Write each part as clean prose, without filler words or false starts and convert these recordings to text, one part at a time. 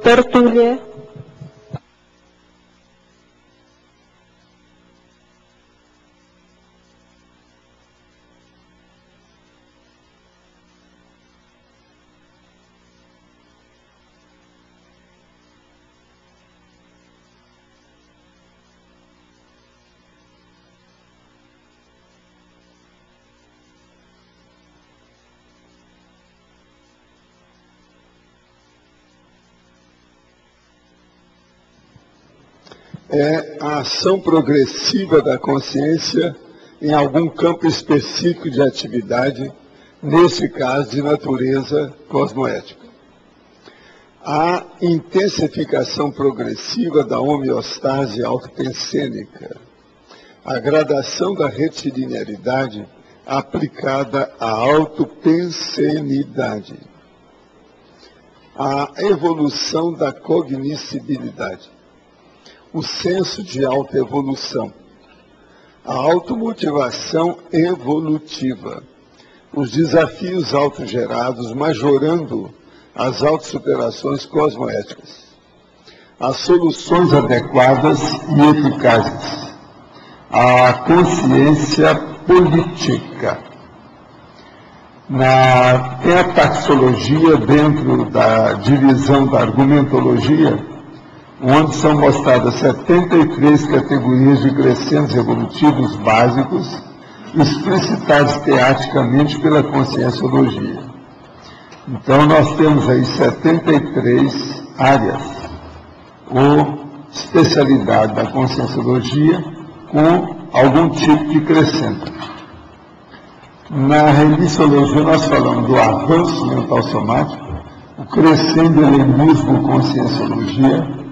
Tertúlia. É a ação progressiva da consciência em algum campo específico de atividade, nesse caso de natureza cosmoética. A intensificação progressiva da homeostase autopensênica, a gradação da retilinearidade aplicada à autopensenidade, a evolução da cognoscibilidade, o senso de autoevolução, a automotivação evolutiva, os desafios autogerados majorando as autossuperações cosmoéticas, as soluções adequadas e eficazes, a consciência política. Tem a taxologia dentro da divisão da argumentologia, onde são mostradas 73 categorias de crescentes evolutivos básicos, explicitados teaticamente pela conscienciologia. Então, nós temos aí 73 áreas, ou especialidade da conscienciologia, com algum tipo de crescente. Na remissologia, nós falamos do avanço mental somático, o crescendo helenismo conscienciologia,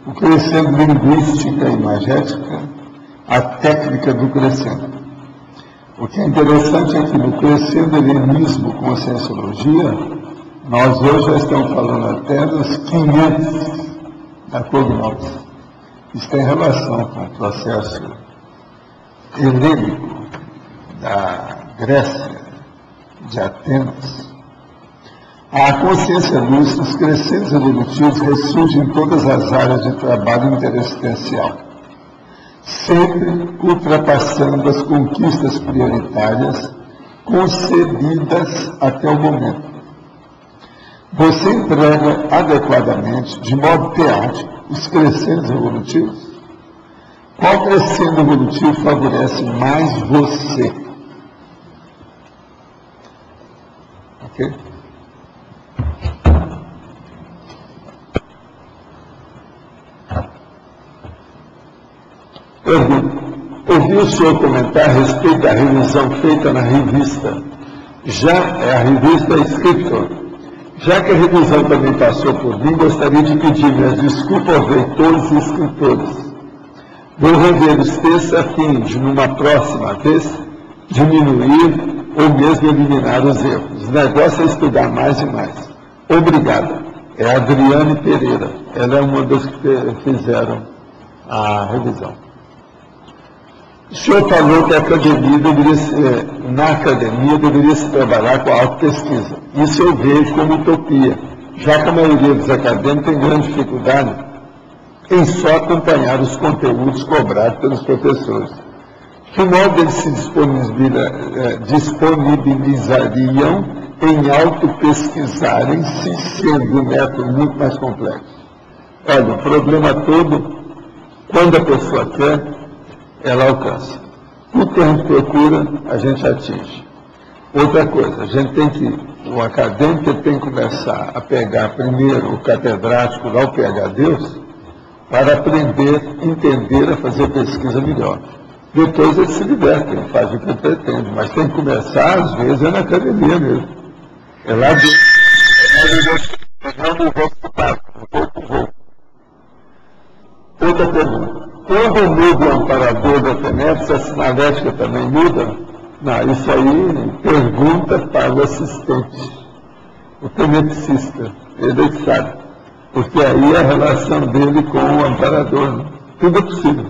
o crescendo linguística e imagética, a técnica do crescendo. O que é interessante é que no crescendo helenismo conscienciologia, nós hoje já estamos falando até dos 500 da cognos. Isso tem relação com o processo helênico da Grécia, de Atenas. A consciência lúcida, os crescentes evolutivos ressurgem em todas as áreas de trabalho interessencial, sempre ultrapassando as conquistas prioritárias concebidas até o momento. Você emprega adequadamente, de modo teático, os crescentes evolutivos? Qual crescendo evolutivo favorece mais você? Ok? Ouvi o senhor comentar a respeito da revisão feita na revista. A revista Escritor. Já que a revisão também passou por mim, gostaria de pedir minhas desculpas aos leitores e escritores. Vou rever os textos a fim de, numa próxima vez, diminuir ou mesmo eliminar os erros. O negócio é estudar mais e mais. Obrigado. É a Adriane Pereira. Ela é uma das que fizeram a revisão. O senhor falou que na academia deveria se trabalhar com a autopesquisa. Isso eu vejo como utopia, já que a maioria dos acadêmicos tem grande dificuldade em só acompanhar os conteúdos cobrados pelos professores. Que modo eles se disponibilizariam em autopesquisarem-se, sendo um método muito mais complexo? Olha, o problema todo, quando a pessoa quer, ela alcança. Tudo que a gente procura, a gente atinge. Outra coisa, o acadêmico tem que começar a pegar primeiro o catedrático, lá o PH Deus, para aprender, entender, a fazer pesquisa melhor. Depois ele se liberta, ele faz o que ele pretende, mas tem que começar, às vezes, na academia mesmo. É lá dentro. Outra pergunta. Quando muda o amparador da tenebra, a sinalética também muda? Não, isso aí pergunta para o assistente, o tenepsista, ele que sabe. Porque aí é a relação dele com o amparador, né? Tudo é possível.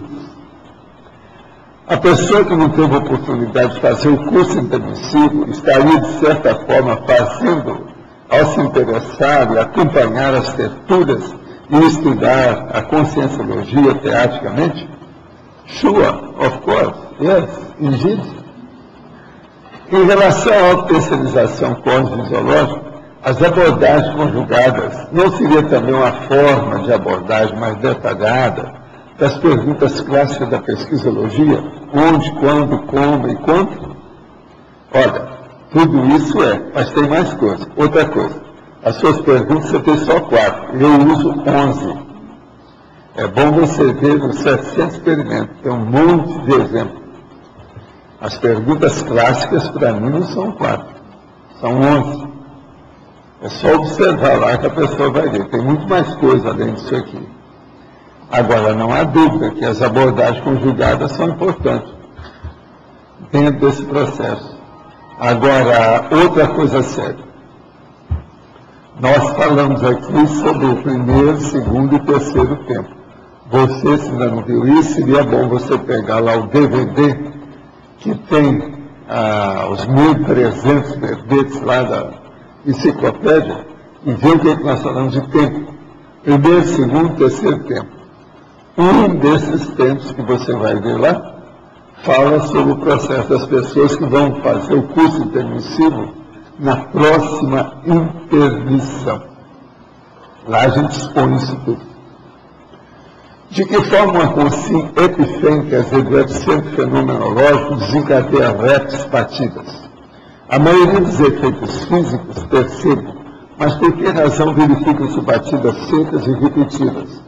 A pessoa que não teve oportunidade de fazer o curso intermissivo estaria, de certa forma, fazendo, ao se interessar e acompanhar as terturas, e estudar a conscienciologia teatricamente? Sure, of course, yes, indeed. Em relação à autoespecialização cônjuge-zoológica, as abordagens conjugadas não seria também uma forma de abordagem mais detalhada das perguntas clássicas da pesquisologia? Onde, quando, como e quanto? Olha, tudo isso mas tem mais coisa. Outra coisa, as suas perguntas você tem só 4, eu uso 11. É bom você ver nos 700 experimentos, tem um monte de exemplos. As perguntas clássicas, para mim, não são 4, são 11. É só observar lá que a pessoa vai ver. Tem muito mais coisa além disso aqui. Agora, não há dúvida que as abordagens conjugadas são importantes dentro desse processo. Agora, outra coisa séria. Nós falamos aqui sobre o primeiro, segundo e terceiro tempo. Você, se ainda não viu isso, seria bom você pegar lá o DVD que tem os 1.300 verbetes lá da enciclopédia e ver o que nós falamos de tempo. Primeiro, segundo, terceiro tempo. Um desses tempos que você vai ver lá fala sobre o processo das pessoas que vão fazer o curso intermissivo na próxima intermissão. Lá a gente expõe isso tudo. De que forma uma consciência epifênica, quer dizer, do epicentro fenomenológico, desencadeia reps batidas? A maioria dos efeitos físicos, percebo, mas por que razão verificam-se batidas secas e repetidas?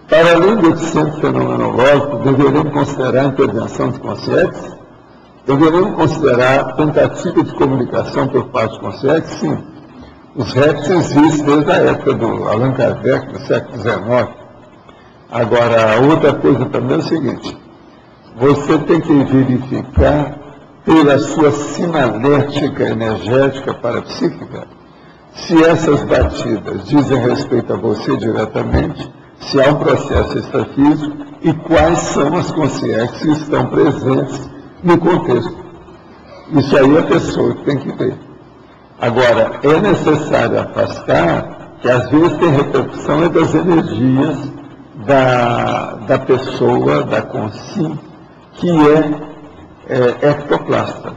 Para além do epicentro fenomenológico, deveremos considerar a intervenção de conscientes? Deveremos considerar tentativa de comunicação por parte de conscientes? Sim. Os reps existem desde a época do Allan Kardec, no século XIX. Agora, outra coisa também é o seguinte, você tem que verificar pela sua sinalética energética parapsíquica se essas batidas dizem respeito a você diretamente, se há um processo extrafísico e quais são as consciências que estão presentes no contexto. Isso aí é a pessoa que tem que ver. Agora, é necessário afastar que às vezes tem repercussão das energias da pessoa, da consciência, que é ectoplasta.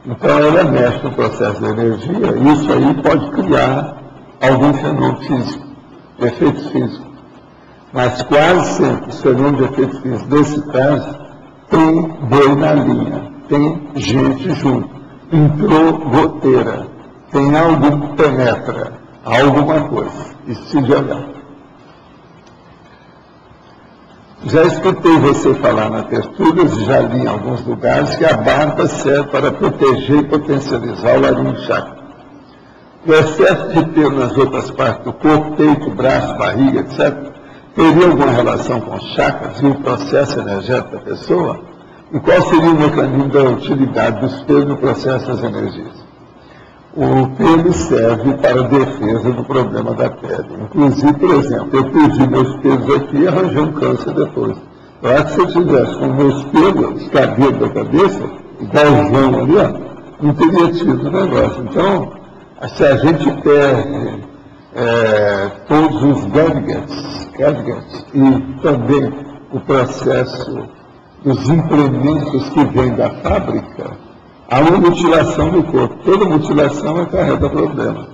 Então, ela mexe no processo de energia e isso aí pode criar algum fenômeno físico, efeito físico. Mas quase sempre os fenômenos de efeito físico, nesse caso, tem boi na linha, tem gente junto, entrou goteira, tem algo que penetra, alguma coisa, isso se de olhar. Já escutei você falar na Tertúlias, já li em alguns lugares, que a barba serve para proteger e potencializar o laringe chakra. O excesso de pelo nas outras partes do corpo, peito, braço, barriga, etc., teria alguma relação com os chakras e o processo energético da pessoa? E qual seria o mecanismo da utilidade dos pelos no processo das energias? O pelo serve para a defesa do problema da pele. Inclusive, por exemplo, eu perdi meus pelos aqui e arranjei um câncer depois. Eu acho que se eu tivesse com meus pelos, cabelo da cabeça, igual o João ali, ó, não teria tido o negócio. Então, se a gente perde todos os gadgets e também o processo dos implementos que vêm da fábrica, há uma mutilação do corpo. Toda mutilação acarreta problema.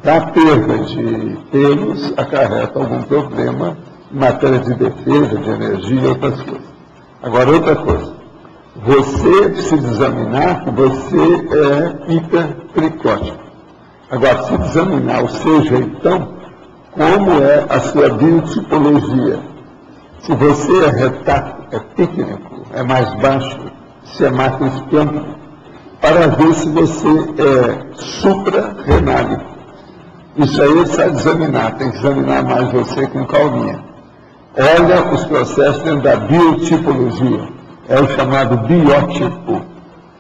A perda de pelos acarreta algum problema em matéria de defesa, de energia e outras coisas. Agora, outra coisa. Você precisa examinar que você é hipertricótico. Agora, precisa examinar o seu jeitão, como é a sua biotipologia. Se você é retáculo, é pícnico, é mais baixo, se é macroesplâncnico, para ver se você é suprarrenálico. Isso aí é só examinar, tem que examinar mais você com calminha. Olha os processos dentro da biotipologia. É o chamado biótipo,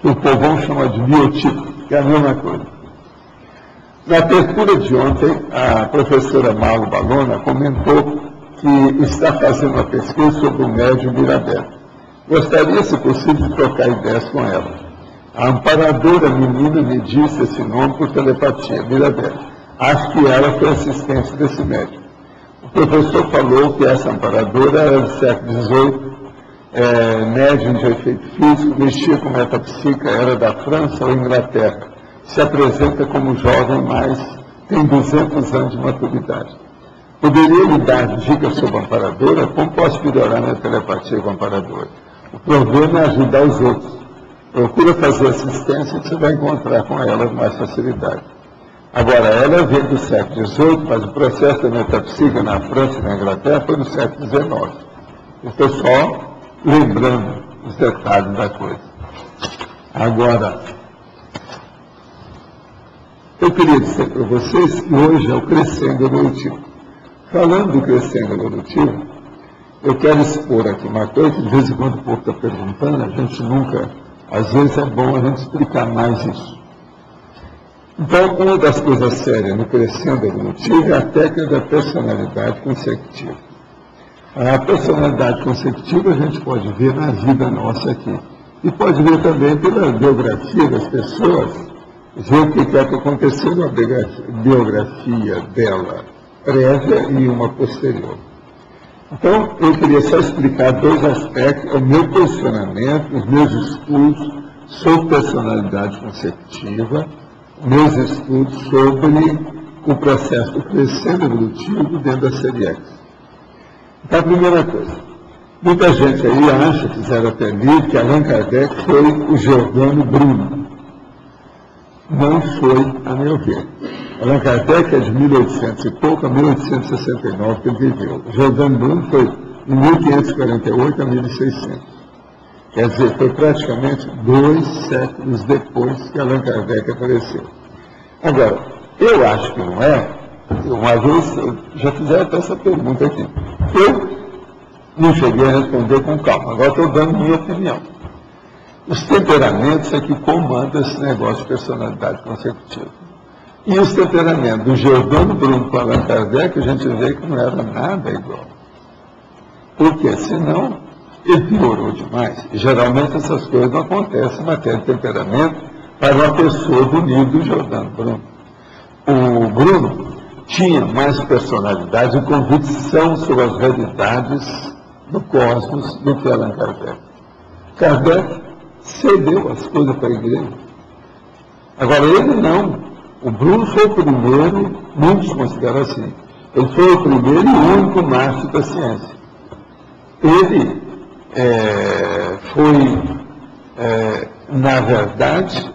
que o povão chama de biotipo, que é a mesma coisa. Na abertura de ontem, a professora Malu Balona comentou que está fazendo uma pesquisa sobre o médium Mirabel. Gostaria, se possível, de trocar ideias com ela. A amparadora menina me disse esse nome por telepatia, Mirabel. Acho que ela foi assistente desse médium. O professor falou que essa amparadora era do século XVIII, médium de efeito físico, mexia com metapsíquica, era da França ou Inglaterra. Se apresenta como jovem, mas tem 200 anos de maturidade. Poderia me dar dicas sobre a amparadora? Como posso melhorar minha telepatia com a amparadora? O problema é ajudar os outros. Procura fazer assistência que você vai encontrar com ela com mais facilidade. Agora, ela veio do século XVIII, mas o processo da metapsíquica na França e na Inglaterra foi no século XIX. Estou só lembrando os detalhes da coisa. Agora, eu queria dizer para vocês que hoje é o crescendo evolutivo. Falando do crescendo evolutivo, eu quero expor aqui uma coisa que de vez em quando o povo está perguntando, a gente nunca, às vezes é bom a gente explicar mais isso. Então, uma das coisas sérias no crescendo evolutivo é a técnica da personalidade consecutiva. A personalidade consecutiva a gente pode ver na vida nossa aqui. E pode ver também pela biografia das pessoas, ver o que é que aconteceu na biografia dela prévia e uma posterior. Então, eu queria só explicar dois aspectos, o meu posicionamento, os meus estudos sobre personalidade consecutiva, meus estudos sobre o processo do crescendo evolutivo dentro da série X. Então, a primeira coisa, muita gente aí acha, fizeram até livro, que Allan Kardec foi o Giordano Bruno. Não foi, a meu ver. Allan Kardec é de 1800 e pouco a 1869 que ele viveu. Giordano Bruno foi de 1548 a 1600. Quer dizer, foi praticamente 2 séculos depois que Allan Kardec apareceu. Agora, eu acho que não é. Uma vez, já fizeram até essa pergunta aqui. Eu não cheguei a responder com calma. Agora estou dando minha opinião. Os temperamentos é que comandam esse negócio de personalidade consecutiva. E os temperamentos do Giordano Bruno com Allan Kardec, a gente vê que não era nada igual. Porque senão ele piorou demais. E geralmente essas coisas não acontecem em matéria de temperamento para uma pessoa do nível do Giordano Bruno. O Bruno tinha mais personalidade e convicção sobre as realidades do cosmos do que Allan Kardec. Kardec cedeu as coisas para a igreja. Agora ele não. O Bruno foi o primeiro, muitos consideram assim, ele foi o primeiro e único mártir da ciência. Ele foi, na verdade,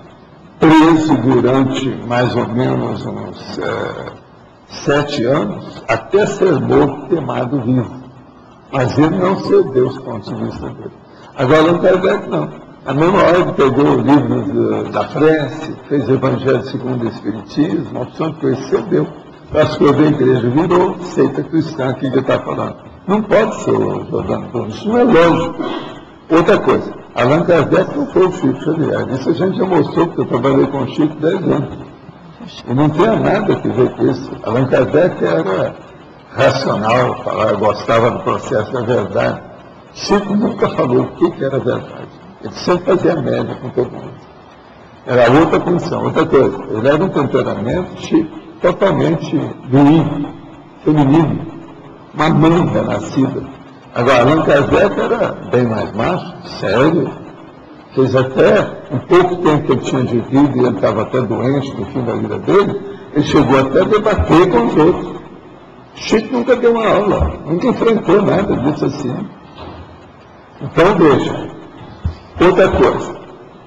preso durante mais ou menos uns 7 anos, até ser morto, queimado vivo. Mas ele não cedeu os pontos de vista dele. Agora, Allan Kardec não. A mesma hora que pegou o livro da prece, fez o Evangelho segundo o Espiritismo, uma opção que ele cedeu. Passou da igreja, virou seita cristã, que ele está falando. Não pode ser o Giordano Bruno, isso não é lógico. Outra coisa, Allan Kardec não foi o Chico Xavier. Isso a gente já mostrou, porque eu trabalhei com o Chico 10 anos. E não tinha nada a ver com isso. Allan Kardec era racional, gostava do processo da verdade. Chico nunca falou o que era verdade. Ele sempre fazia média com todo mundo. Era outra condição, outra coisa. Ele era um temperamento totalmente ruim, feminino, uma mãe renascida. Agora, Allan Kardec era bem mais macho, sério. Fez até um pouco tempo que ele tinha de vida e ele estava até doente no fim da vida dele, ele chegou até a debater com os outros. Chico nunca deu uma aula, nunca enfrentou nada disso assim. Então, veja. Outra coisa,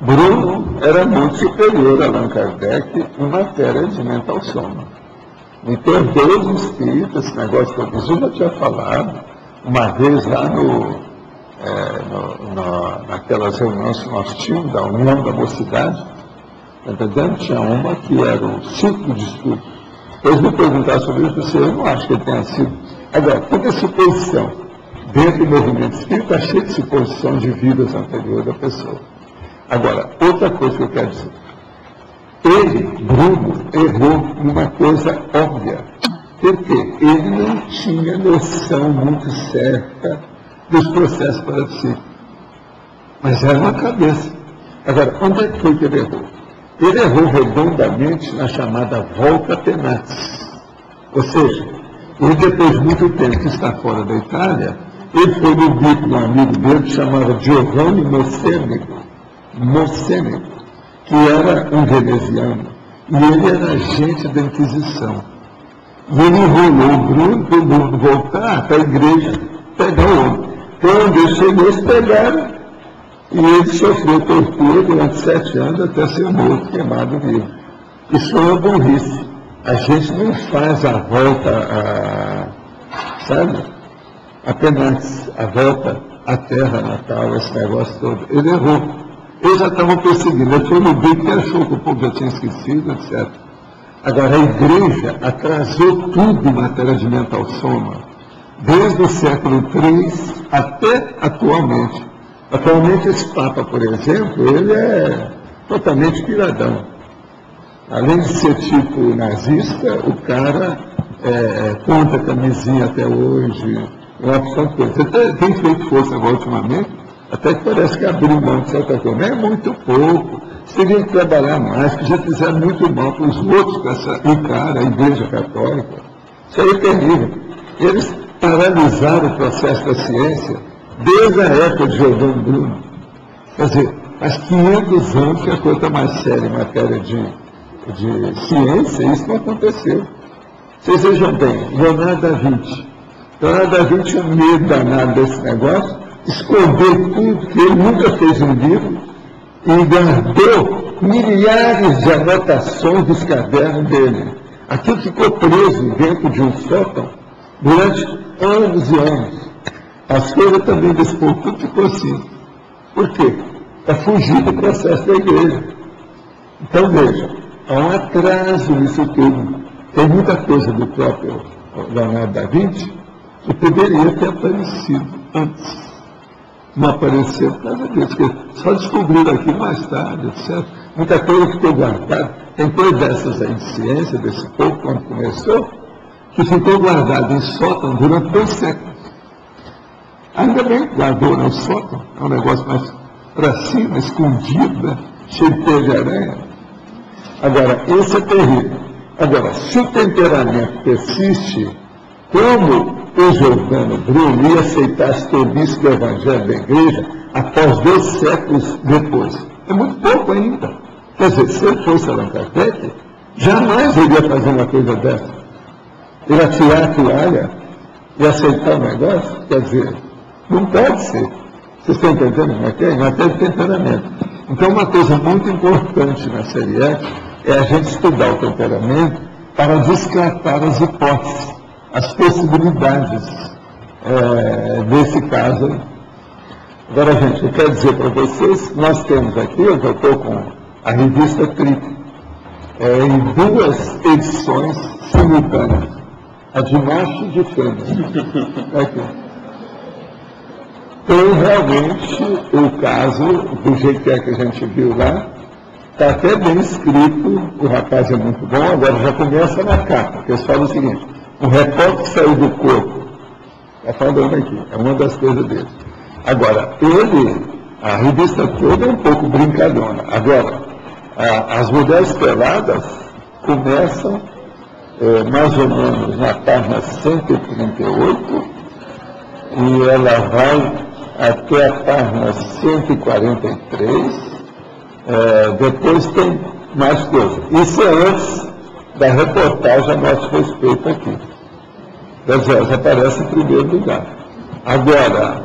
Bruno era muito superior a Allan Kardec em matéria de mental soma. Me perdoe os espíritos, esse negócio que eu já tinha falado, uma vez lá naquelas reuniões que nós tínhamos, da União da Mocidade, entendendo? Tinha uma que era o ciclo de estudo. Eles me perguntaram sobre isso, eu não acho que ele tenha sido. Agora, toda suposição dentro do movimento espírita, está cheio de suposição de vidas anteriores da pessoa. Agora, outra coisa que eu quero dizer. Ele, Bruno, errou numa coisa óbvia. Porque ele não tinha noção muito certa dos processos parapsíquicos. Mas era uma cabeça. Agora, onde é que foi que ele errou? Ele errou redondamente na chamada volta tenax. Ou seja, E depois de muito tempo que está fora da Itália, ele foi no bico de um amigo dele que chamava Giovanni Mocenico, que era um veneziano. E ele era agente da Inquisição. E ele enrolou o Bruno para o Bruno voltar para a igreja pegar o homem. Quando ele chegou, eles pegaram. E ele sofreu tortura durante 7 anos até ser morto, queimado vivo. Isso é uma burrice. A gente não faz a volta, sabe? Apenas a volta à terra natal, esse negócio todo. Ele errou. Eles já estavam perseguindo. Ele foi no bico que achou que o povo já tinha esquecido, etc. Agora, a igreja atrasou tudo em matéria de mental soma, desde o século III até atualmente. Atualmente, esse Papa, por exemplo, ele é totalmente piradão. Além de ser tipo nazista, o cara conta camisinha até hoje, uma opção de coisa. Ele tem feito força agora ultimamente, até que parece que abriu mão de certa coisa. É muito pouco. Teriam que trabalhar mais, que já fizeram muito mal para os outros com essa a Igreja Católica. Isso aí é terrível. Eles paralisaram o processo da ciência desde a época de Giordano Bruno. Quer dizer, há 500 anos que a coisa está mais séria em matéria de ciência, e isso não aconteceu. Vocês vejam bem, Leonardo da Vinci. Leonardo da Vinci tinha medo danado desse negócio, escondeu tudo, que ele nunca fez um livro, e guardou milhares de anotações dos cadernos dele. Aquilo ficou preso dentro de um sótão durante anos e anos. As coisas também desse povo, tudo ficou assim. Por quê? Para fugir do processo da igreja. Então, veja, há um atraso nisso tudo. Tem muita coisa do próprio Leonardo da Vinci que poderia ter aparecido antes. Não apareceu por causa disso, porque só descobriram aqui mais tarde, etc. Muita coisa ficou guardada. Tem coisas dessas aí de ciência, desse povo, quando começou, que ficou guardado em sótão durante 2 séculos. Ainda bem que guardou no sótão, é um negócio mais para cima, escondido, né? Cheio de teia de aranha. Agora, isso é terrível. Agora, se o temperamento persiste, como o Giordano Bruno ia aceitar as tolices do Evangelho da Igreja após 2 séculos depois? É muito pouco ainda. Quer dizer, se ele fosse Allan Kardec, jamais ele ia fazer uma coisa dessa. Ele ia tirar a toalha e aceitar o negócio? Quer dizer, não pode ser. Vocês estão entendendo como é que é? Não tem temperamento. Então, uma coisa muito importante na série é a gente estudar o temperamento para descartar as hipóteses, as possibilidades desse caso. Agora, gente, eu quero dizer para vocês, nós temos aqui, eu já estou com a revista Trip, em 2 edições simultâneas, a de macho e de fêmea. Aqui. Então, realmente, o caso, do jeito que a gente viu lá, está até bem escrito, o rapaz é muito bom, agora já começa na capa, porque eles falam o seguinte: o repórter que saiu do corpo, está falando aqui, é uma das coisas dele. Agora, a revista toda é um pouco brincalhona. Agora, as mulheres peladas começam mais ou menos na página 138 e ela vai até a página 143. Depois tem mais coisas. Isso é antes da reportagem a nosso respeito aqui. Quer dizer, elas aparecem em primeiro lugar. Agora,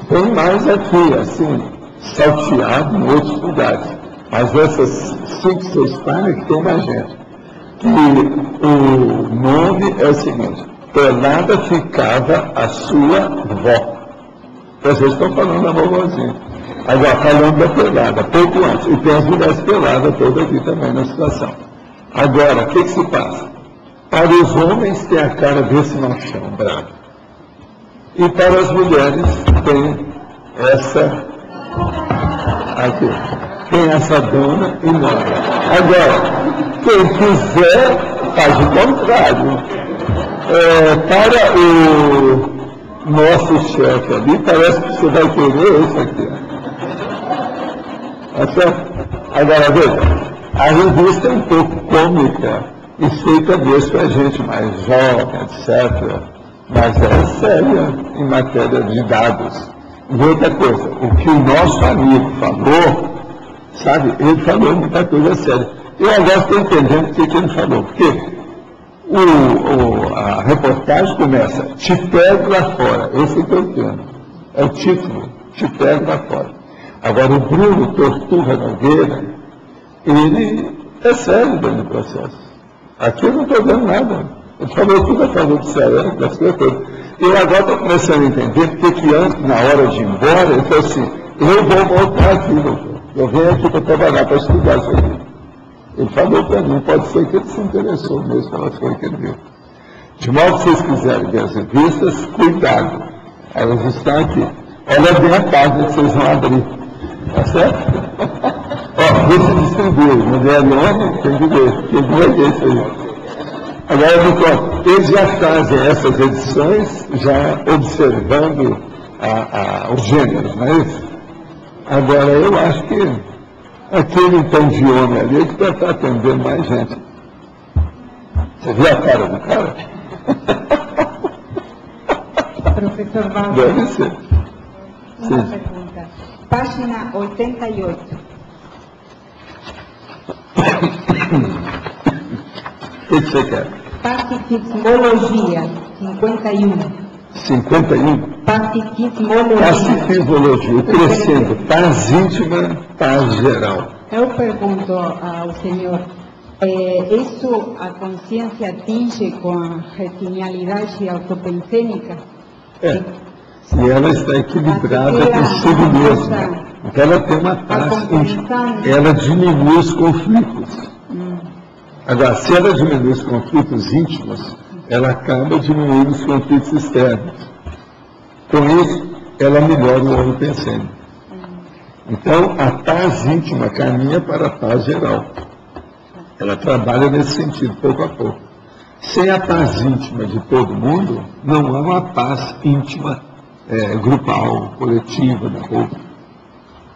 tem mais aqui, assim, salteado em outros lugares. Mas essas 5, 6 páginas que tem mais gente. Que o nome é o seguinte: pelada ficava a sua vó. Vocês estão falando da vovozinha. Agora, falando da pelada, pouco antes. E tem as mulheres peladas todas aqui também na situação. Agora, o que se passa? Para os homens tem a cara desse machão bravo. E para as mulheres tem essa aqui. Tem essa dona e nora. Agora, quem quiser faz o contrário. Para o nosso chefe ali, parece que você vai querer isso aqui. Tá certo? Agora, veja, a revista é um pouco cômica Isso aí talvez para a gente mais jovem, etc. Mas é séria em matéria de dados. E outra coisa, o que o nosso amigo falou, sabe, ele falou muita coisa séria. Eu agora estou entendendo o que ele falou, porque a reportagem começa, te pego lá fora, esse é o que eu entendo. É o título, te pego lá fora. Agora o Bruno Torturra Nogueira, ele é sério dentro do processo. Aqui eu não estou vendo nada. Ele falou tudo a favor do Ceará, das coisas todas. Eu agora estou começando a entender porque antes, na hora de ir embora, ele falou assim, eu vou voltar aqui, doutor. Eu venho aqui para trabalhar, para estudar isso aqui. Ele falou para mim, pode ser que ele se interessou mesmo pelas coisas que ele viu. De modo que vocês quiserem ver as revistas, cuidado. Elas estão aqui. Olha bem a página que vocês vão abrir. Tá certo? Ó, vê se distribui. Mulher e homem, tem que ver. Tem que ver isso aí. Agora, me conta, eles já fazem essas edições, já observando os gêneros, não é isso? Agora, eu acho que aquele então de homem ali, ele deve estar atendendo mais gente. Você viu a cara do cara? Professor Valdo, Deve ser. uma pergunta. Página 88. O que você quer? Pacifismologia, 51. 51? Pacifismologia. Pacifismologia, crescendo, paz íntima, paz geral. Eu pergunto ao senhor, isso a consciência atinge com a genialidade autopensênica? É. E ela está equilibrada consigo mesma. Então ela tem uma paz íntima. Ela diminui os conflitos. Agora, se ela diminui os conflitos íntimos, ela acaba diminuindo os conflitos externos. Com isso, ela melhora o homem pensando. Então, a paz íntima caminha para a paz geral. Ela trabalha nesse sentido, pouco a pouco. Sem a paz íntima de todo mundo, não há uma paz íntima grupal, coletiva, da roupa.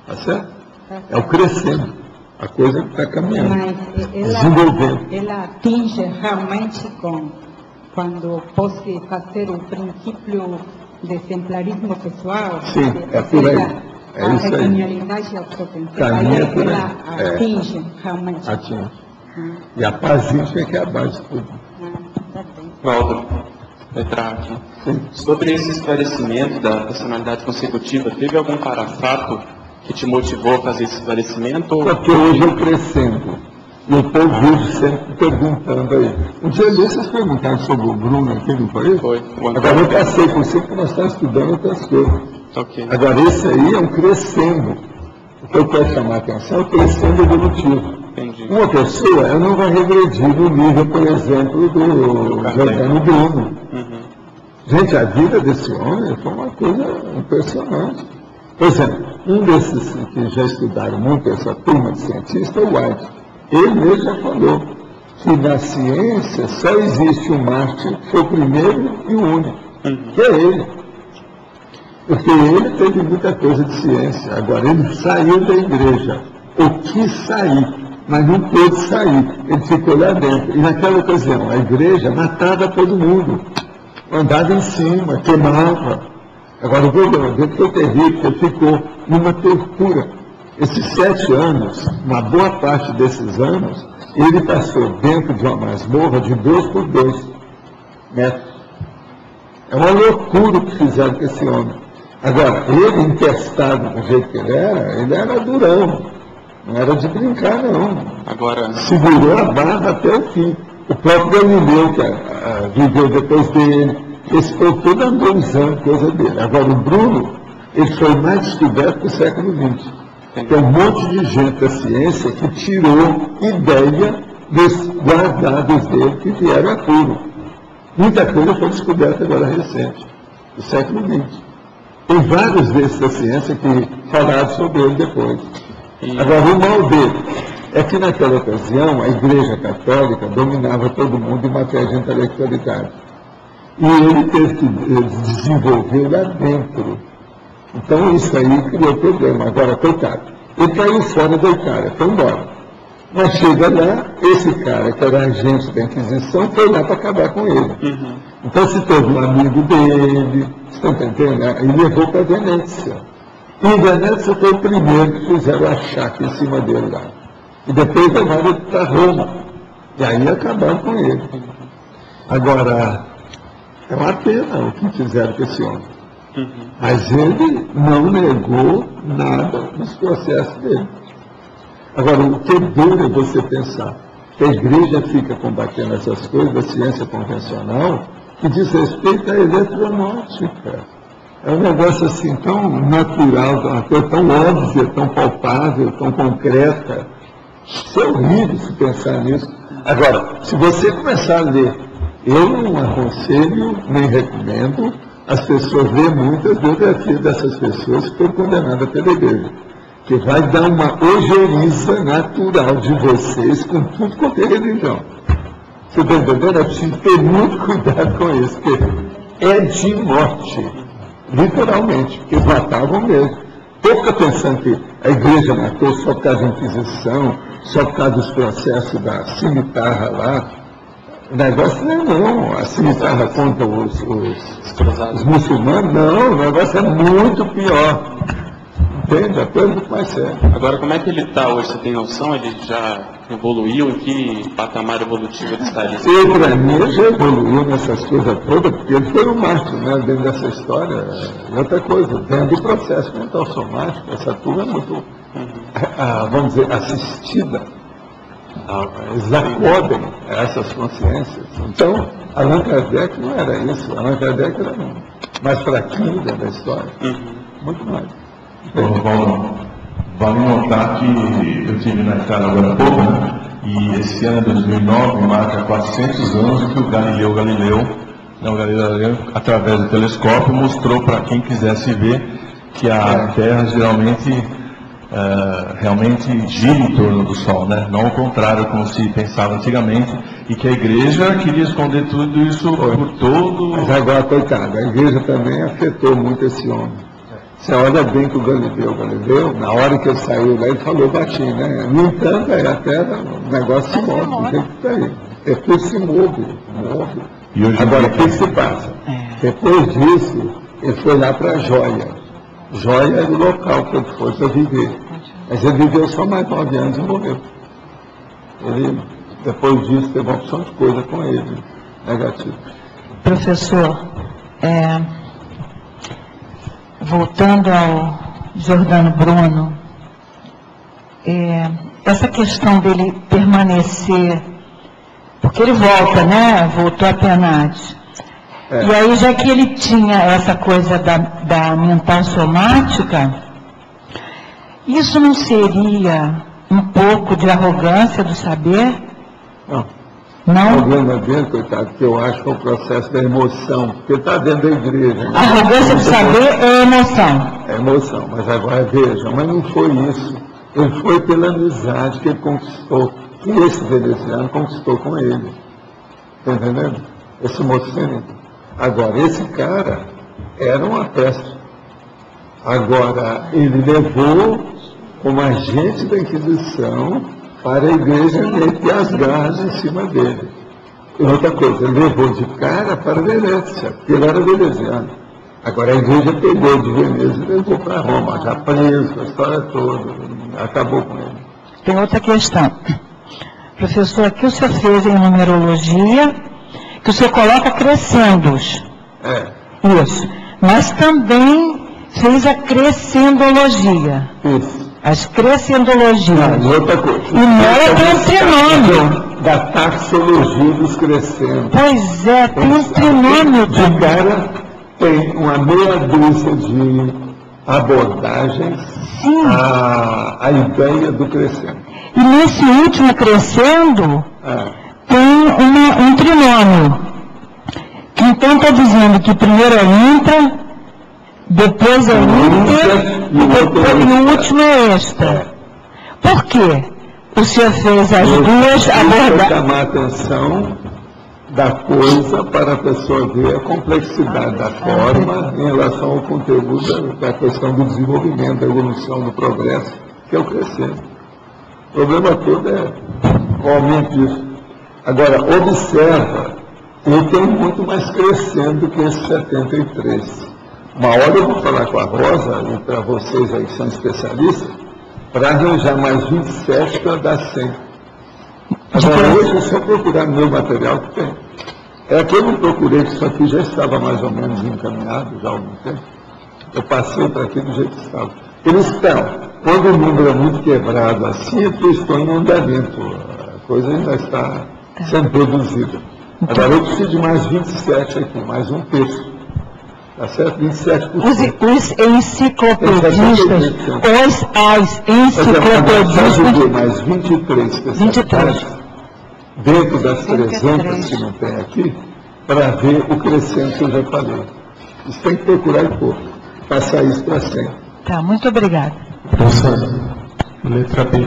Tá certo? É o crescendo. A coisa que está caminhando, desenvolvendo. Ela atinge realmente quando pode fazer o princípio de exemplarismo pessoal. Sim, é por aí. É isso aí. A genialidade autopensênica. Caminha por aí. Ela atinge realmente. Atinge. E a paz íntima é que é a base de tudo. Tá bem. Valdo, entrar aqui. Sim. Sobre esse esclarecimento da personalidade consecutiva, teve algum parafato que te motivou a fazer esse esclarecimento? Porque hoje eu crescendo. E eu estou ouvindo sempre perguntando aí. Um dia desses vocês perguntaram sobre o Bruno aqui, não foi? Foi. Agora eu passei por você porque nós estamos estudando outras coisas. Ok. Agora esse aí é um crescendo. O que eu quero chamar a atenção é o crescendo evolutivo. Entendi. Uma pessoa, ela não vai regredir no nível, por exemplo, do Giordano Bruno. Gente, a vida desse homem foi uma coisa impressionante. Por exemplo, um desses que já estudaram muito essa turma de cientistas é o White. Ele mesmo já falou que na ciência só existe um mártir que foi o primeiro e o único, que é ele. Porque ele teve muita coisa de ciência. Agora, ele saiu da igreja, ou quis sair, mas não pôde sair. Ele ficou lá dentro. E naquela ocasião, a igreja matava todo mundo. Andava em cima, queimava. Agora, o problema dele foi terrível, ele ficou numa tortura. Esses 7 anos, uma boa parte desses anos, ele passou dentro de uma masmorra de 2 por 2 metros. É uma loucura o que fizeram com esse homem. Agora, ele, intestado do jeito que ele era durão. Não era de brincar, não. Agora, segurou a barra até o fim. O próprio Galileu, que viveu depois dele, esse povo todo andou usando coisa dele. Agora, o Bruno, ele foi mais descoberto do século XX. Tem um monte de gente da ciência que tirou ideia dos guardados dele que vieram a puro. Muita coisa foi descoberta agora recente, do século XX. Tem vários desses da ciência que falaram sobre ele depois. Agora, o mal dele é que naquela ocasião a Igreja Católica dominava todo mundo em matéria de intelectualidade. E ele teve que desenvolver lá dentro. Então isso aí criou problema. Agora, coitado, ele caiu fora da Itália, foi embora. Mas chega lá, esse cara que era agente da Inquisição foi lá para acabar com ele. Então se teve um amigo dele, estão entendendo? E levou para Venécia. E em Venécia foi o primeiro que fizeram a chaca em cima dele lá. E depois levaram ele para Roma. E aí acabaram com ele. Agora, é uma pena o que fizeram com esse homem. Mas ele não negou nada nos processos dele. Agora, o que é duro é você pensar que a igreja fica combatendo essas coisas da ciência convencional que diz respeito à eletronáutica. É um negócio assim tão natural, uma coisa tão óbvia, tão palpável, tão concreta. Isso é horrível se pensar nisso. Agora, se você começar a ler, eu não aconselho, nem recomendo, as pessoas lerem muitas biografias dessas pessoas que foram condenadas pela igreja. Que vai dar uma ojeriza natural de vocês com tudo quanto é religião. Você está entendendo? É preciso ter muito cuidado com isso, porque é de morte, literalmente, porque matavam mesmo. Pouca pensando que a igreja matou só por causa da Inquisição, só por causa dos processos da cimitarra lá. O negócio não, a cimitarra contra os muçulmanos, não, o negócio é muito pior. Entende? A coisa é muito mais séria. Agora, como é que ele está hoje? Você tem noção? Ele já evoluiu? Em que patamar evolutivo ele estaria? Ele, para mim, já evoluiu nessas coisas todas, porque ele foi um mártir, né, dentro dessa história. E outra coisa, dentro do processo mental somático, essa turma é muito, vamos dizer, assistida. Eles acodem essas consciências. Então, Allan Kardec não era isso. Allan Kardec era mais fraquinho dentro da história. Muito mais. Vale notar que eu estive na Itália agora há pouco, né? E esse ano, 2009, marca 400 anos que o Galileu Galilei, através do telescópio, mostrou para quem quisesse ver que a Terra realmente gira em torno do Sol, né? Não ao contrário, como se pensava antigamente, e que a igreja queria esconder tudo isso por todo... Mas agora, coitado, a igreja também afetou muito esse homem. Você olha bem que o Galileu, na hora que ele saiu lá, ele falou baixinho, né? No entanto, a Terra, o negócio se move, do jeito que está aí. É tudo se move. Agora, o que se passa? Depois disso, ele foi lá para Jóia. Jóia era o local que ele foi para viver. Mas ele viveu só mais 9 anos e morreu. Ele, depois disso, teve uma opção de coisa com ele, negativo. Professor, voltando ao Giordano Bruno, essa questão dele permanecer, porque ele volta, né? Voltou a Penade. E aí, já que ele tinha essa coisa da mental somática, isso não seria um pouco de arrogância do saber? Não? O problema dele, coitado, que eu acho que é o processo da emoção, porque ele está dentro da igreja. Né? A arrogância do saber é emoção. É emoção, mas agora veja, mas não foi isso. Ele foi pela amizade que ele conquistou, que esse veneziano conquistou com ele. Está entendendo? Esse moço cênico. Agora, esse cara era uma peça. Agora, ele levou como agente da Inquisição para a igreja meter as garras em cima dele. E outra coisa, ele levou de cara para Venécia, porque ele era veneziano. Agora a igreja pegou de Veneza e levou para Roma, já preso, a história toda, acabou com ele. Tem outra questão. Professor, aqui o senhor fez em numerologia, que o senhor coloca crescendos. Isso. Mas também fez a crescendologia. Isso. As crescendologias. Outra coisa. E nela tem um trinômio. Da taxologia dos crescendos. Pois é, tem um trinômio. De cara tem uma meia dúzia de abordagens à ideia do crescendo. E nesse último crescendo tem um trinômio. Então está dizendo que primeiro é intra, depois é inter e o último é extra. Por quê? O senhor fez as duas abordagens. Chamar a atenção da coisa para a pessoa ver a complexidade da forma em relação ao conteúdo da questão do desenvolvimento, da evolução, do progresso, que é o crescendo. problema todo é o aumento disso. Agora, observa, eu tenho muito mais crescendo do que esses 73. Uma hora eu vou falar com a Rosa, e para vocês aí que são especialistas, para arranjar mais 27 para dar 100. Agora, hoje é só procurar meu material que tem. É que eu não procurei, que isso aqui já estava mais ou menos encaminhado já há algum tempo. Eu passei para aqui do jeito que estava. Eles estão, quando o número é muito quebrado assim, eu estou em andamento. A coisa ainda está sendo produzida. Agora eu preciso de mais 27 aqui, mais um terço. Tá certo? 27%. Os enciclopedistas, as enciclopedistas... Mais 23 percentuais dentro das 300 que não tem aqui, para ver o crescente que eu já falei. Isso tem que procurar e pôr. Passar isso para 100. Tá, muito obrigada. Professor, letra B.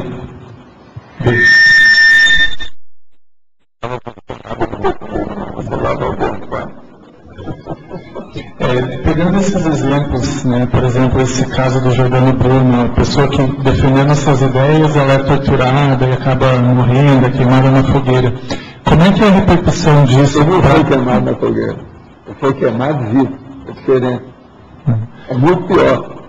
Pegando esses exemplos, né, por exemplo, esse caso do Giordano Bruno, a pessoa que defendendo essas ideias, ela é torturada e acaba morrendo, é queimada na fogueira. Como é que é a repercussão disso? Eu não fui queimado na fogueira. Eu fui queimado vivo. É diferente. É muito pior.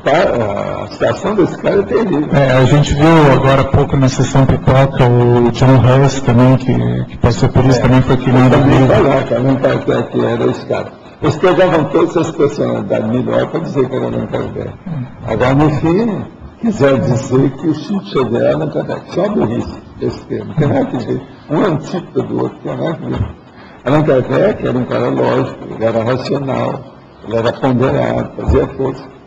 A situação desse cara é terrível. A gente viu agora há pouco na sessão pipoca o John Hus também, que passou por isso, também foi queimado vivo. Allan Kardec era esse cara. Eles pegavam todas essas personalidades melhor para dizer que era Allan Kardec. Agora, no fim, quiser dizer que o Chico Xavier era Allan Kardec. Só burrice esse termo. Não tem nada que ver. Um antípoda do outro, não tem nada que ver. Allan Kardec era um cara lógico, ele era racional, ele era ponderado, fazia força.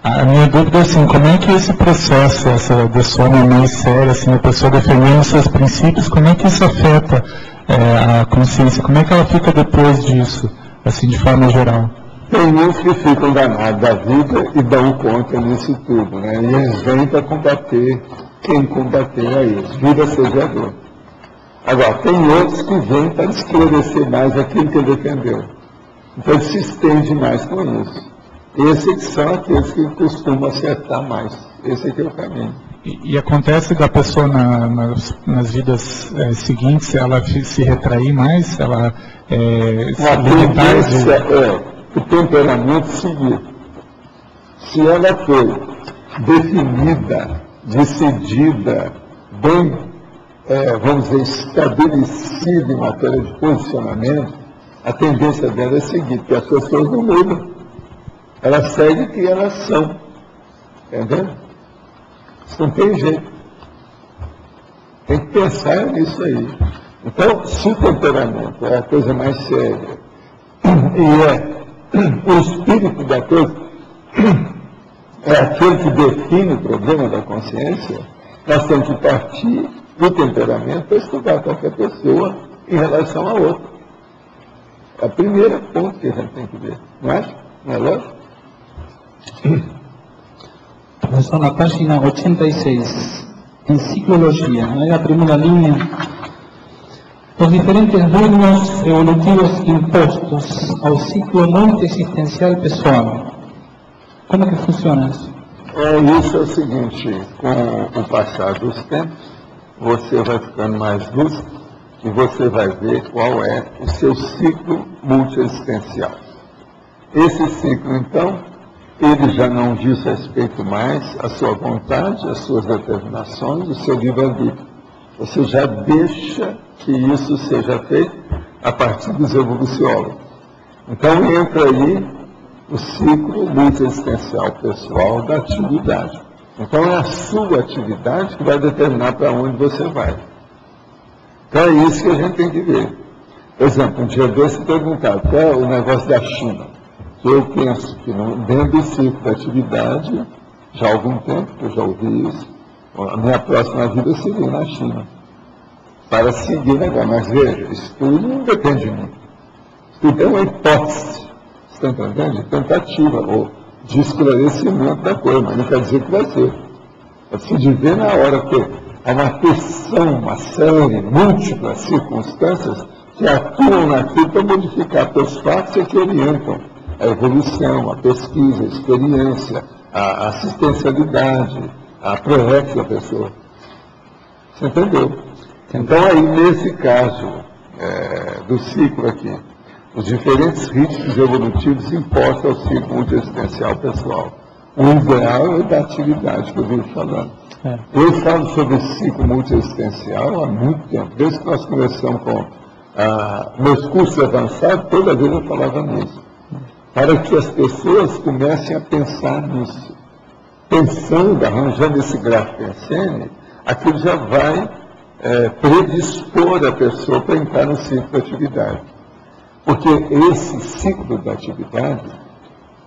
A minha dúvida é assim, como é que esse processo, essa dessoma mais séria, assim, a pessoa defendendo seus princípios, como é que isso afeta a consciência? Como é que ela fica depois disso, assim, de forma geral? Tem uns que ficam danados da vida e dão conta nisso tudo, né? E eles vêm para combater quem combater a eles, vida seja dor. Agora, tem outros que vêm para esclarecer mais aquilo que ele defendeu. Então ele se estende mais com isso. Esses são aqueles que costumam acertar mais. Esse aqui é o caminho. E acontece da pessoa nas vidas seguintes, ela se retrair mais? Ela a tendência é o temperamento seguir. Se ela foi definida, decidida, bem, vamos dizer, estabelecida em matéria de posicionamento, a tendência dela é seguir, porque as pessoas não mudam. Elas seguem o que elas são. Entendeu? Isso não tem jeito. Tem que pensar nisso aí. Então, se o temperamento é a coisa mais séria, e é o espírito da coisa, é aquele que define o problema da consciência, nós temos que partir do temperamento para estudar qualquer pessoa em relação a outra. É o primeiro ponto que a gente tem que ver. Não é? Não é lógico? Professor, na página 86, Enciclologia, na primeira linha, os diferentes ritmos evolutivos impostos ao ciclo multi-existencial pessoal. Como é que funciona isso? Isso é o seguinte, com o passar dos tempos, você vai ficando mais lúcido e você vai ver qual é o seu ciclo multi-existencial. Esse ciclo, então, ele já não diz respeito mais à sua vontade, às suas determinações, ao seu livre-arbítrio. Você já deixa que isso seja feito a partir dos evoluciólogos. Então entra aí o ciclo multi-existencial pessoal da atividade. Então é a sua atividade que vai determinar para onde você vai. Então é isso que a gente tem que ver. Por exemplo, um dia desse perguntar até o negócio da China. Eu penso que dentro do ciclo da atividade, já há algum tempo que eu já ouvi isso, a minha próxima vida seria na China. Para seguir o negócio. Mas veja, isso tudo não depende de mim. Isso tudo é uma hipótese. Você está entendendo? Tentativa, ou de esclarecimento da coisa, mas não quer dizer que vai ser. É preciso ver na hora que há uma pressão, uma série, múltiplas circunstâncias que atuam naquilo para modificar os fatos e que orientam a evolução, a pesquisa, a experiência, a assistencialidade, a PROEX da pessoa. Você entendeu? Então aí, nesse caso do ciclo aqui, os diferentes ritmos evolutivos impostos ao ciclo multiexistencial pessoal. O ideal é da atividade que eu vivo falando. Eu falo sobre esse ciclo multiexistencial há muito tempo. Desde que nós começamos com meus cursos avançados, toda vez eu falava nisso. Para que as pessoas comecem a pensar nisso. Pensando, arranjando esse gráfico PSN, aquilo já vai predispor a pessoa para entrar no ciclo da atividade. Porque esse ciclo da atividade,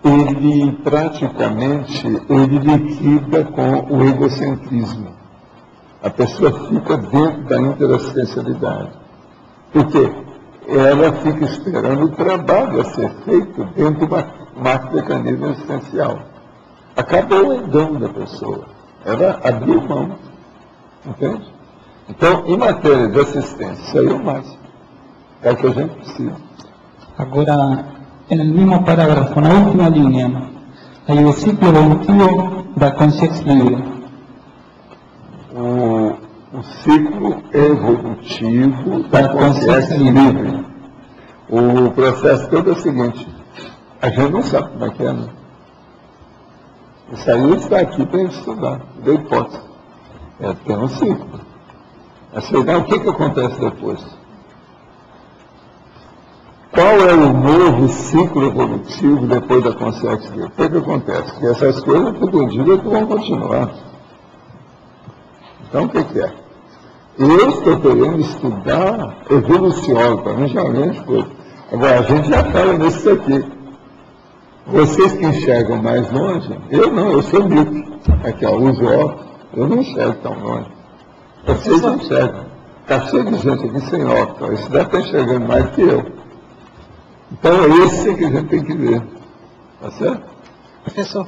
ele praticamente, ele liquida com o egocentrismo. A pessoa fica dentro da interassistencialidade. Por quê? Ela fica esperando o trabalho a ser feito dentro do macromecanismo existencial. Acabou o engano da pessoa. Ela abriu mão. Entende? Então, em matéria de assistência, saiu mais. É o que a gente precisa. Agora, no mesmo parágrafo, na última linha, aí o ciclo evolutivo da consciência livre. O ciclo evolutivo da consciência livre. O processo todo é o seguinte: a gente não sabe como é que é, né? Isso aí está aqui para a gente estudar, da hipótese. Tem um ciclo. O que acontece depois? Qual é o novo ciclo evolutivo depois da consciência livre? O que acontece? Que essas coisas, todo dia, vão continuar. Então, o que é? Eu estou querendo estudar evoluciólogo, para mim já é grande coisa. Agora, a gente já fala nisso aqui. Vocês que enxergam mais longe, eu não, eu sou míope. Aqui, ó, uso óculos, eu não enxergo tão longe. Vocês não enxergam. Está cheio de gente aqui sem óculos, esse deve estar enxergando mais que eu. Então é esse que a gente tem que ver. Tá certo? Professor,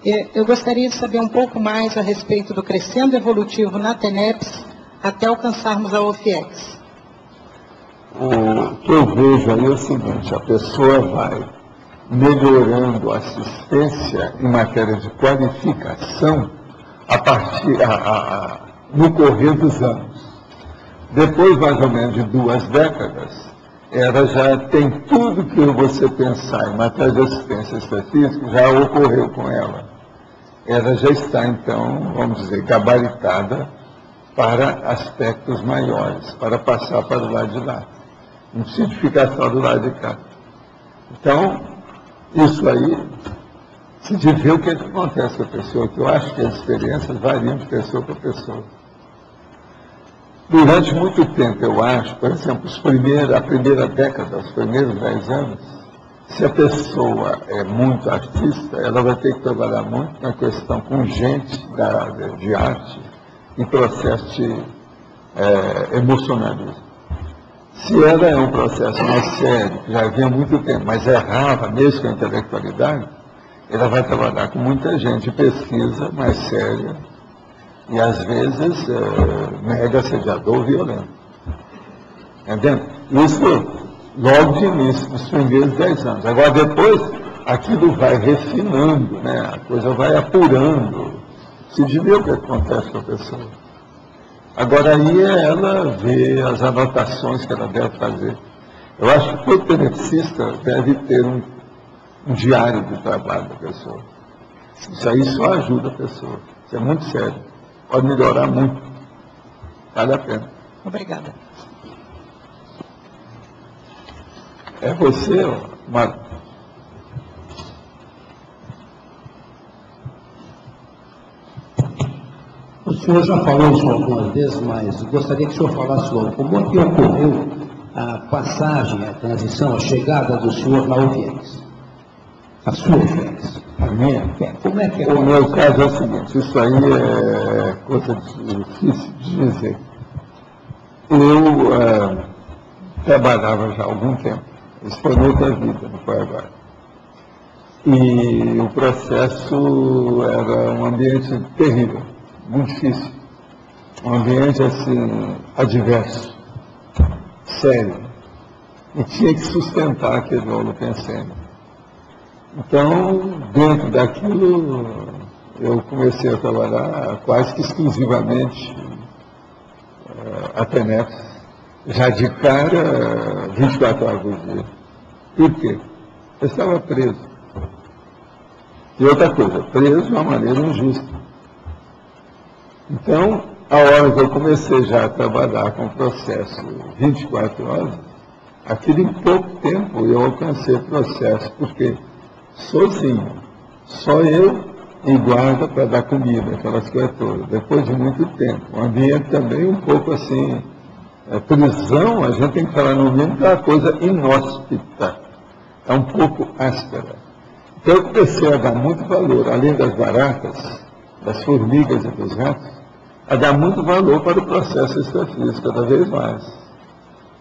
eu gostaria de saber um pouco mais a respeito do crescendo evolutivo na TENEPS até alcançarmos a OFIEX. O que eu vejo aí é o seguinte: a pessoa vai melhorando a assistência em matéria de qualificação a partir no correr dos anos. Depois, mais ou menos de 2 décadas, ela já tem tudo que você pensar em matéria de assistência extrafísica, já ocorreu com ela. Ela já está, então, vamos dizer, gabaritada para aspectos maiores, para passar para o lado de lá. Não precisa ficar só do lado de cá. Então, isso aí, se de ver o que acontece com a pessoa, que eu acho que as experiências variam de pessoa para pessoa. Durante muito tempo, eu acho, por exemplo, a primeira década, os primeiros 10 anos, se a pessoa é muito artista, ela vai ter que trabalhar muito na questão com gente de arte e processo de emocionalismo. Se ela é um processo mais sério, que já havia muito tempo, mas errava mesmo com a intelectualidade, ela vai trabalhar com muita gente de pesquisa mais séria e, às vezes, mega assediador violento. Entendeu? Isso logo de início, nos primeiros 10 anos. Agora, depois, aquilo vai refinando, né? A coisa vai apurando. Se vê o que acontece com a pessoa. Agora, aí é ela ver as anotações que ela deve fazer. Eu acho que todo tenepsista deve ter um diário de trabalho da pessoa. Isso aí só ajuda a pessoa. Isso é muito sério. Pode melhorar muito. Vale a pena. Obrigada. É você, Marco? O senhor já falou isso algumas vezes, mas gostaria que o senhor falasse logo como é que ocorreu a passagem, a transição, a chegada do senhor na UFIEX. A sua UFIEX. A minha? Como é que é? O meu caso é o seguinte: isso aí é coisa difícil de dizer. Eu trabalhava já há algum tempo. Isso foi noutra vida, não foi agora. E o processo era um ambiente terrível, muito difícil. Um ambiente, assim, adverso, sério. E tinha que sustentar aquele holopensene. Então, dentro daquilo, eu comecei a trabalhar quase que exclusivamente a TENEPS, já de cara 24 horas por dia. Por quê? Eu estava preso. E outra coisa, preso de uma maneira injusta. Então, a hora que eu comecei já a trabalhar com o processo 24 horas, aquilo em pouco tempo eu alcancei o processo, porque sozinho, só eu e guarda para dar comida, aquelas coisas todas, depois de muito tempo. Um ambiente também um pouco assim, prisão, a gente tem que falar no mínimo que é uma coisa inóspita, é um pouco áspera. Então eu comecei a dar muito valor, além das baratas, das formigas e dos ratos, a dar muito valor para o processo extrafísico cada vez mais.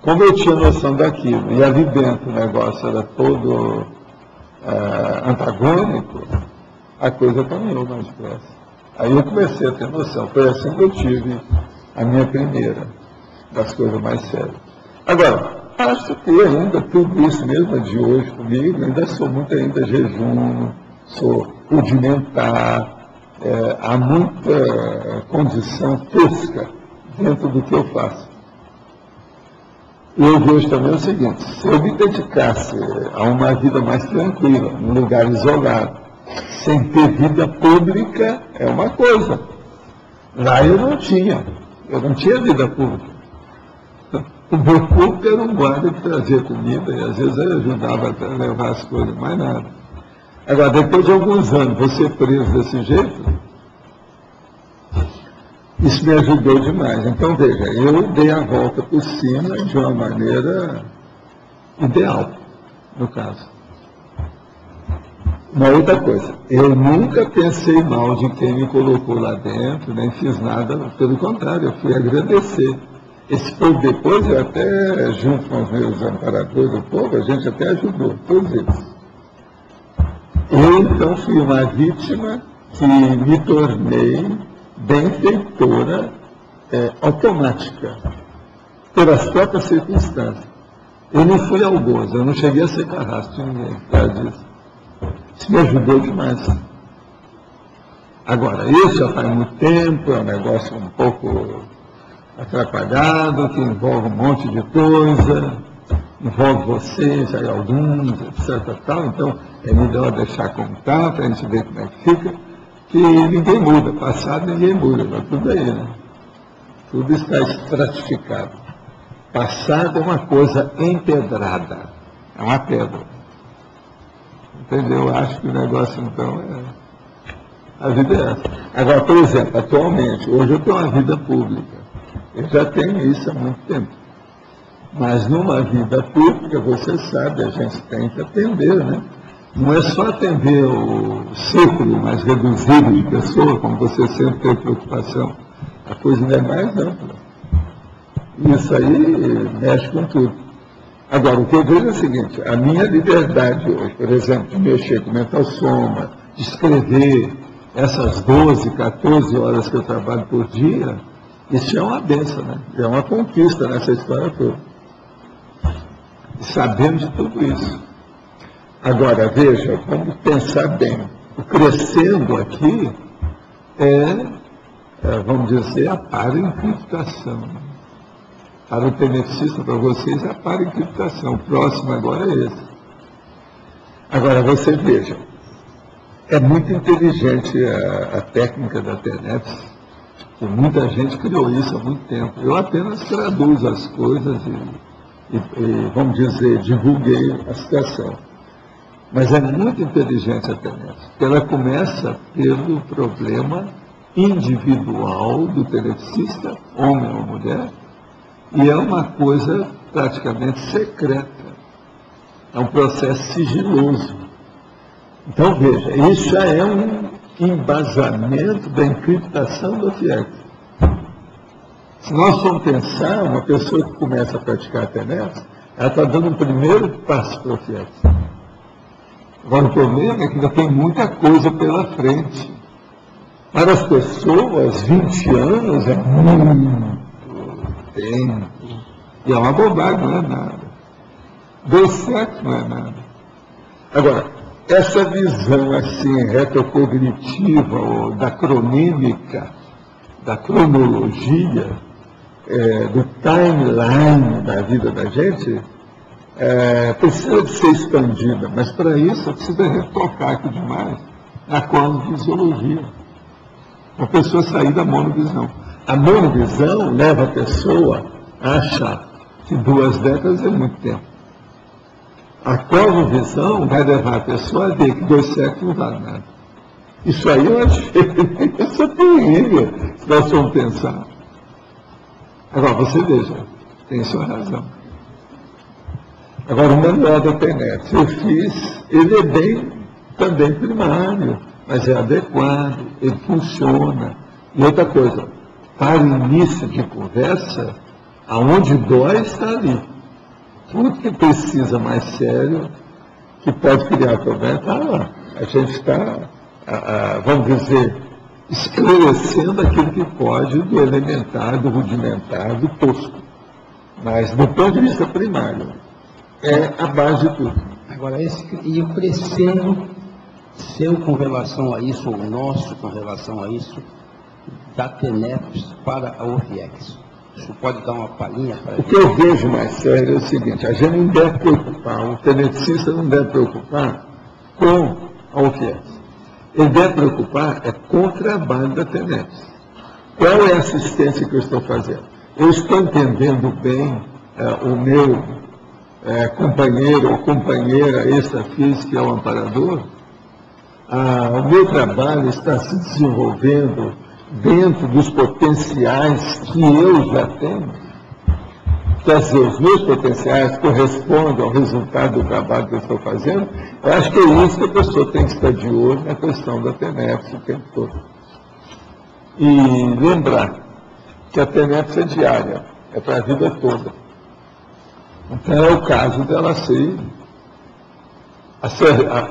Como eu tinha noção daquilo, e ali dentro o negócio era todo antagônico, a coisa caminhou mais depressa. Aí eu comecei a ter noção. Foi assim que eu tive a minha primeira das coisas mais sérias. Agora, acho que ainda tudo isso mesmo de hoje comigo, ainda sou muito ainda jejum, sou rudimentar, há muita condição tosca dentro do que eu faço. Eu vejo também o seguinte, se eu me dedicasse a uma vida mais tranquila, num lugar isolado, sem ter vida pública, é uma coisa. Lá eu não tinha vida pública. O meu público era um guarda que trazia comida e às vezes eu ajudava a levar as coisas, mais nada. Agora, depois de alguns anos, você preso desse jeito, isso me ajudou demais. Então, veja, eu dei a volta por cima de uma maneira ideal, no caso. Uma outra coisa, eu nunca pensei mal de quem me colocou lá dentro, nem fiz nada, pelo contrário, eu fui agradecer. Esse povo depois, eu até, junto com os meus amparadores do povo, a gente até ajudou, todos eles. Eu, então, fui uma vítima que me tornei benfeitora automática, pelas próprias circunstâncias. Eu não fui algoz, eu não cheguei a ser carrasco de ninguém, por causa disso. Isso me ajudou demais. Agora, isso já faz muito tempo, é um negócio um pouco atrapalhado, que envolve um monte de coisa, envolve vocês, aí alguns, etc. Tal. Então, é melhor deixar como está, para a gente ver como é que fica, que ninguém muda, passado ninguém muda, mas tudo aí, né? Tudo está estratificado. Passado é uma coisa empedrada, é uma pedra. Entendeu? Eu acho que o negócio, então, a vida é essa. Agora, por exemplo, atualmente, hoje eu tenho uma vida pública. Eu já tenho isso há muito tempo. Mas numa vida pública, você sabe, a gente tem que atender, né? Não é só atender o círculo mais reduzido de pessoas, como você sempre tem preocupação. A coisa ainda é mais ampla. Isso aí mexe com tudo. Agora, o que eu vejo é o seguinte, a minha liberdade hoje, por exemplo, de mexer com mental soma, de escrever essas 12, 14 horas que eu trabalho por dia, isso é uma benção, né? É uma conquista nessa história toda. E sabemos de tudo isso. Agora, veja, vamos pensar bem. O crescendo aqui vamos dizer, a para-encriptação. Para o tenepsista, para vocês, é a para-encriptação. O próximo agora é esse. Agora, você veja, é muito inteligente a técnica da TENEPS, que muita gente criou isso há muito tempo. Eu apenas traduzo as coisas e vamos dizer, divulguei a situação. Mas é muito inteligente a TENEPS, porque ela começa pelo problema individual do tenepsista, homem ou mulher, e é uma coisa praticamente secreta. É um processo sigiloso. Então, veja, isso já é um embasamento da encriptação do FIEC. Se nós formos pensar, uma pessoa que começa a praticar a TENEPS, ela está dando um primeiro passo para o FIEC. Agora, o problema é que ainda tem muita coisa pela frente. Para as pessoas, 20 anos é muito tempo. E é uma bobagem, não é nada. 2 séculos não é nada. Agora, essa visão assim retrocognitiva ou da cronímica, da cronologia, do timeline da vida da gente, precisa de ser expandida, mas para isso precisa retocar aqui demais na cosmofisiologia, para a pessoa sair da monovisão. A monovisão leva a pessoa a achar que 2 décadas é muito tempo. A cosmovisão vai levar a pessoa a ver que 2 séculos não vale nada. Isso aí eu achei, isso é terrível, se nós formos pensar. Agora, você veja, tem sua razão. Agora, o manual da TENEPS, eu fiz, ele é bem também primário, mas é adequado, ele funciona. E outra coisa, para início de conversa, aonde dói está ali. Tudo que precisa mais sério, que pode criar problema, está lá. A gente está, vamos dizer, esclarecendo aquilo que pode do elementar, do rudimentar, do tosco. Mas, do ponto de vista primário, é a base de tudo. Agora, e o crescendo seu com relação a isso, ou nosso com relação a isso, da TENEPS para a OFIEX. Isso pode dar uma palhinha para a gente? O que eu vejo mais sério é o seguinte, a gente não deve preocupar, o tenepsista não deve preocupar com a OFIEX. Ele deve preocupar com o trabalho da TENEPS. Qual é a assistência que eu estou fazendo? Eu estou entendendo bem o meu companheiro ou companheira extrafísica, que é o amparador? O meu trabalho está se desenvolvendo dentro dos potenciais que eu já tenho? Quer dizer, os meus potenciais correspondem ao resultado do trabalho que eu estou fazendo? Eu acho que é isso que a pessoa tem que estar de olho na questão da TENEPS o tempo todo. E lembrar que a TENEPS é diária, é para a vida toda. Então é o caso dela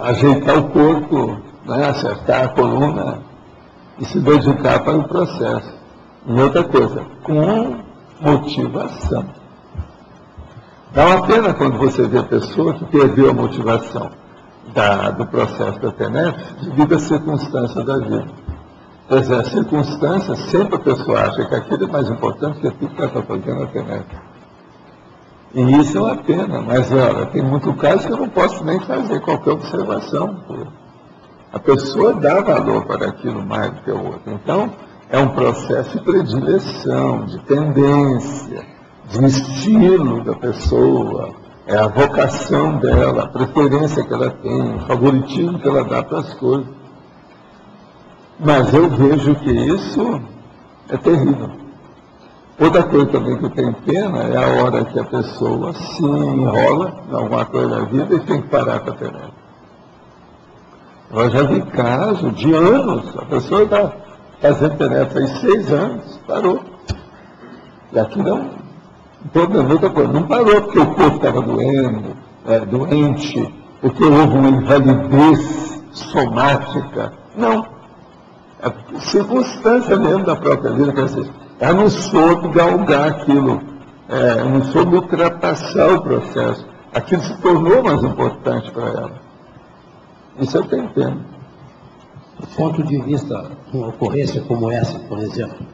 ajeitar o corpo, né, acertar a coluna e se dedicar para o processo. E outra coisa, com motivação. Dá uma pena quando você vê a pessoa que perdeu a motivação do processo da TENEPS devido à circunstância da vida. Pois é, a circunstância, sempre a pessoa acha que aquilo é mais importante que aquilo que ela está fazendo na TENEPS. E isso é uma pena, mas olha, tem muito caso que eu não posso nem fazer qualquer observação. A pessoa dá valor para aquilo mais do que o outro. Então, é um processo de predileção, de tendência, de estilo da pessoa, é a vocação dela, a preferência que ela tem, o favoritismo que ela dá para as coisas. Mas eu vejo que isso é terrível. Outra coisa também que eu tenho pena é a hora que a pessoa se enrola em alguma coisa da vida e tem que parar com a TENEPS. Eu já vi casos de anos, a pessoa está fazendo TENEPS há 6 anos, parou. E aquilo é um problema, outra coisa. Não parou porque o corpo estava doente, porque houve uma invalidez somática. Não. É circunstância mesmo da própria vida, quer dizer, ela não soube galgar aquilo, não soube ultrapassar o processo. Aquilo se tornou mais importante para ela. Isso eu tenho pena. Do ponto de vista de uma ocorrência como essa, por exemplo,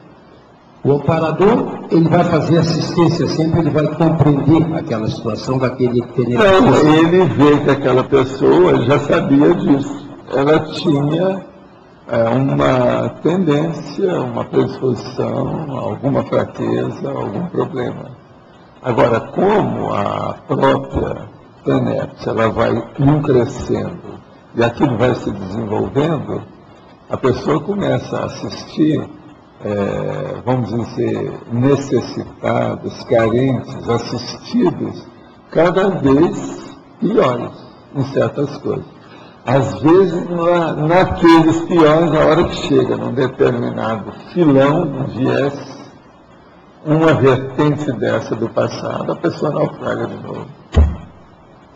o amparador, ele vai fazer assistência sempre, ele vai compreender aquela situação daquele tenente. Não, ele vê que aquela pessoa já sabia disso. Ela tinha uma tendência, uma predisposição, alguma fraqueza, algum problema. Agora, como a própria TENEPS, ela vai crescendo e aquilo vai se desenvolvendo, a pessoa começa a assistir, vamos dizer, necessitados, carentes, assistidos, cada vez piores em certas coisas. Às vezes, naqueles piores, a hora que chega num determinado filão, um viés, uma vertente dessa do passado, a pessoa naufraga de novo.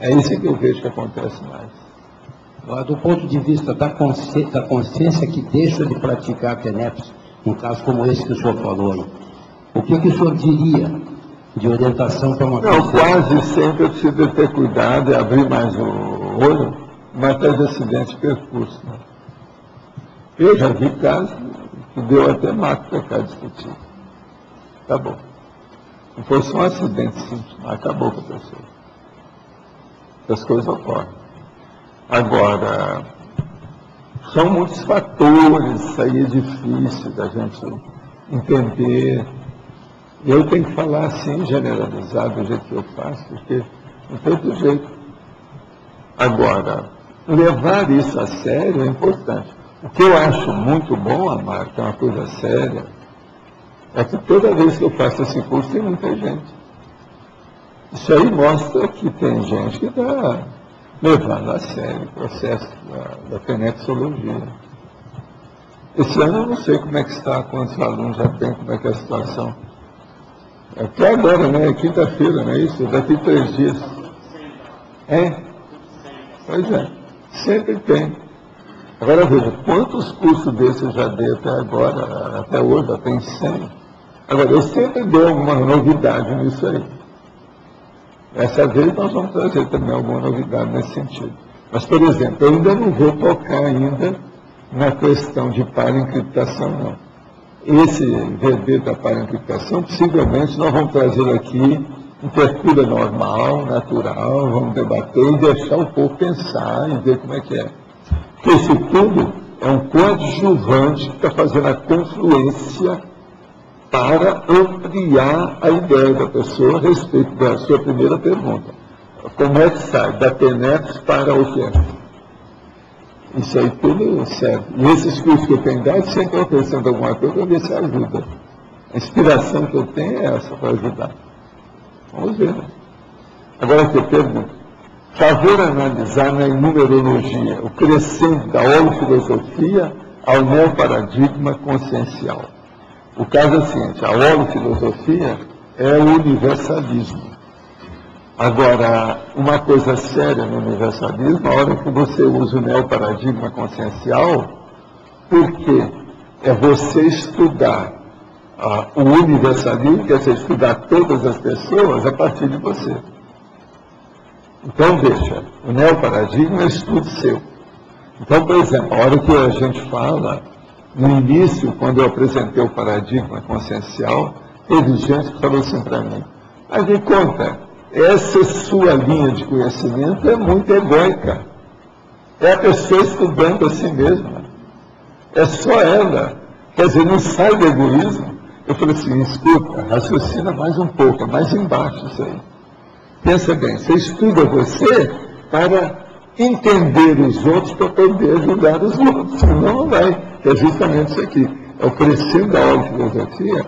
É isso que eu vejo que acontece mais. Do ponto de vista da consciência que deixa de praticar a TENEPS, um caso como esse que o senhor falou aí, o que o senhor diria de orientação para uma Não, quase sempre eu preciso ter cuidado e abrir mais o olho, matéria de acidente de percurso. Né? Eu já vi casos que deu até mato para cá discutir. Tá bom. Não foi só um acidente simples, mas acabou com a pessoa. As coisas ocorrem. Agora, são muitos fatores, isso aí é difícil da gente entender. Eu tenho que falar assim, generalizado, do jeito que eu faço, porque não tem outro jeito. Agora, levar isso a sério é importante. O que eu acho muito bom, Amaro, que é uma coisa séria, é que toda vez que eu faço esse curso tem muita gente. Isso aí mostra que tem gente que está levando a sério o processo da penexologia. Esse ano eu não sei como é que está, quantos alunos já tem, como é que é a situação. Até agora, né? É quinta-feira, não é isso? Daqui 3 dias. É? Pois é. Sempre tem. Agora veja, quantos cursos desses eu já dei até agora, até hoje, já tem 100. Agora, eu sempre dei alguma novidade nisso aí. Essa vez nós vamos trazer também alguma novidade nesse sentido. Mas, por exemplo, eu ainda não vou tocar ainda na questão de paraencriptação, não. Esse VD da paraencriptação, possivelmente nós vamos trazer aqui em percura normal, natural, vamos debater e deixar o povo pensar e ver como é que é. Porque isso tudo é um coadjuvante que está fazendo a confluência para ampliar a ideia da pessoa a respeito da sua primeira pergunta. Como é que sai da PENEPS para a oferta? Isso aí tudo serve. E esses cursos que eu tenho dado, sempre eu acrescento alguma coisa para ver se ajuda. A inspiração que eu tenho é essa, para ajudar. Vamos ver. Né? Agora que eu pergunto. Favor analisar na numerologia o crescendo da holofilosofia ao neoparadigma consciencial. O caso é o seguinte, a holofilosofia é o universalismo. Agora, uma coisa séria no universalismo, a hora que você usa o neoparadigma consciencial, porque é você estudar o universalismo, quer dizer, estudar todas as pessoas a partir de você. Então, veja, o neoparadigma é estudo seu. Então, por exemplo, a hora que a gente fala, no início, quando eu apresentei o paradigma consciencial, teve gente que falou assim para mim, mas me conta, essa sua linha de conhecimento é muito egóica. É a pessoa estudando a si mesma. É só ela. Quer dizer, não sai do egoísmo. Eu falei assim, escuta, raciocina mais um pouco, mais embaixo isso aí. Pensa bem, você estuda você para entender os outros para poder ajudar os outros. Senão não vai. Que é justamente isso aqui. É o crescendo da holofilosofia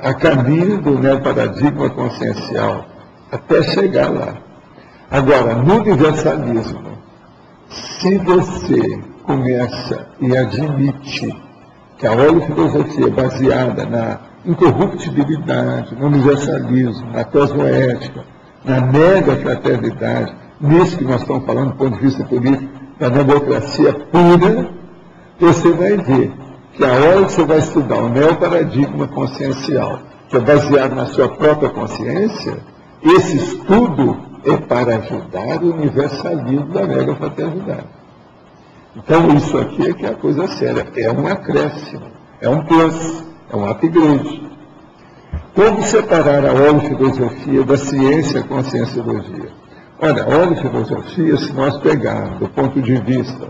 a caminho do neoparadigma consciencial, até chegar lá. Agora, no universalismo, se você começa e admite que a holofilosofia é baseada na incorruptibilidade, no universalismo, na cosmoética, na mega fraternidade, nisso que nós estamos falando do ponto de vista político, da democracia pura, você vai ver que a hora que você vai estudar o neoparadigma consciencial, que é baseado na sua própria consciência, esse estudo é para ajudar o universalismo da mega fraternidade. Então, isso aqui é que é a coisa séria. É um acréscimo, é um plus, é um upgrade. Como separar a holofilosofia da ciência e a conscienciologia? Olha, a holofilosofia, se nós pegarmos do ponto de vista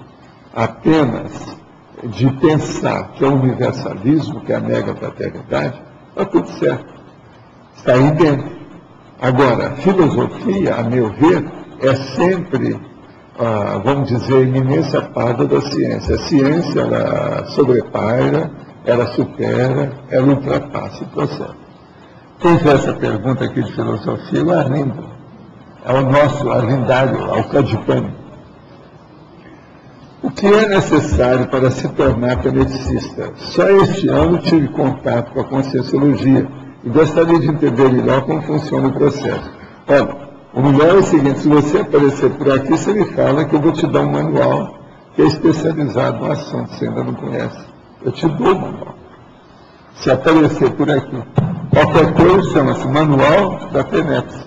apenas de pensar que é o universalismo, que é a mega fraternidade, está tudo certo. Está aí dentro. Agora, filosofia, a meu ver, é sempre, vamos dizer, a iminência parda da ciência. A ciência, ela sobrepaira, ela supera, ela ultrapassa o processo. Quem fez essa pergunta aqui de filosofia é o Arlindo. É o nosso arlindário, alcadipano. O que é necessário para se tornar peneticista? Só este ano tive contato com a conscienciologia e gostaria de entender melhor como funciona o processo. Olha, o melhor é o seguinte, se você aparecer por aqui, você me fala que eu vou te dar um manual que é especializado no assunto, você ainda não conhece. Eu te dou o manual. Se aparecer por aqui. Qualquer coisa chama-se Manual da PENEPS.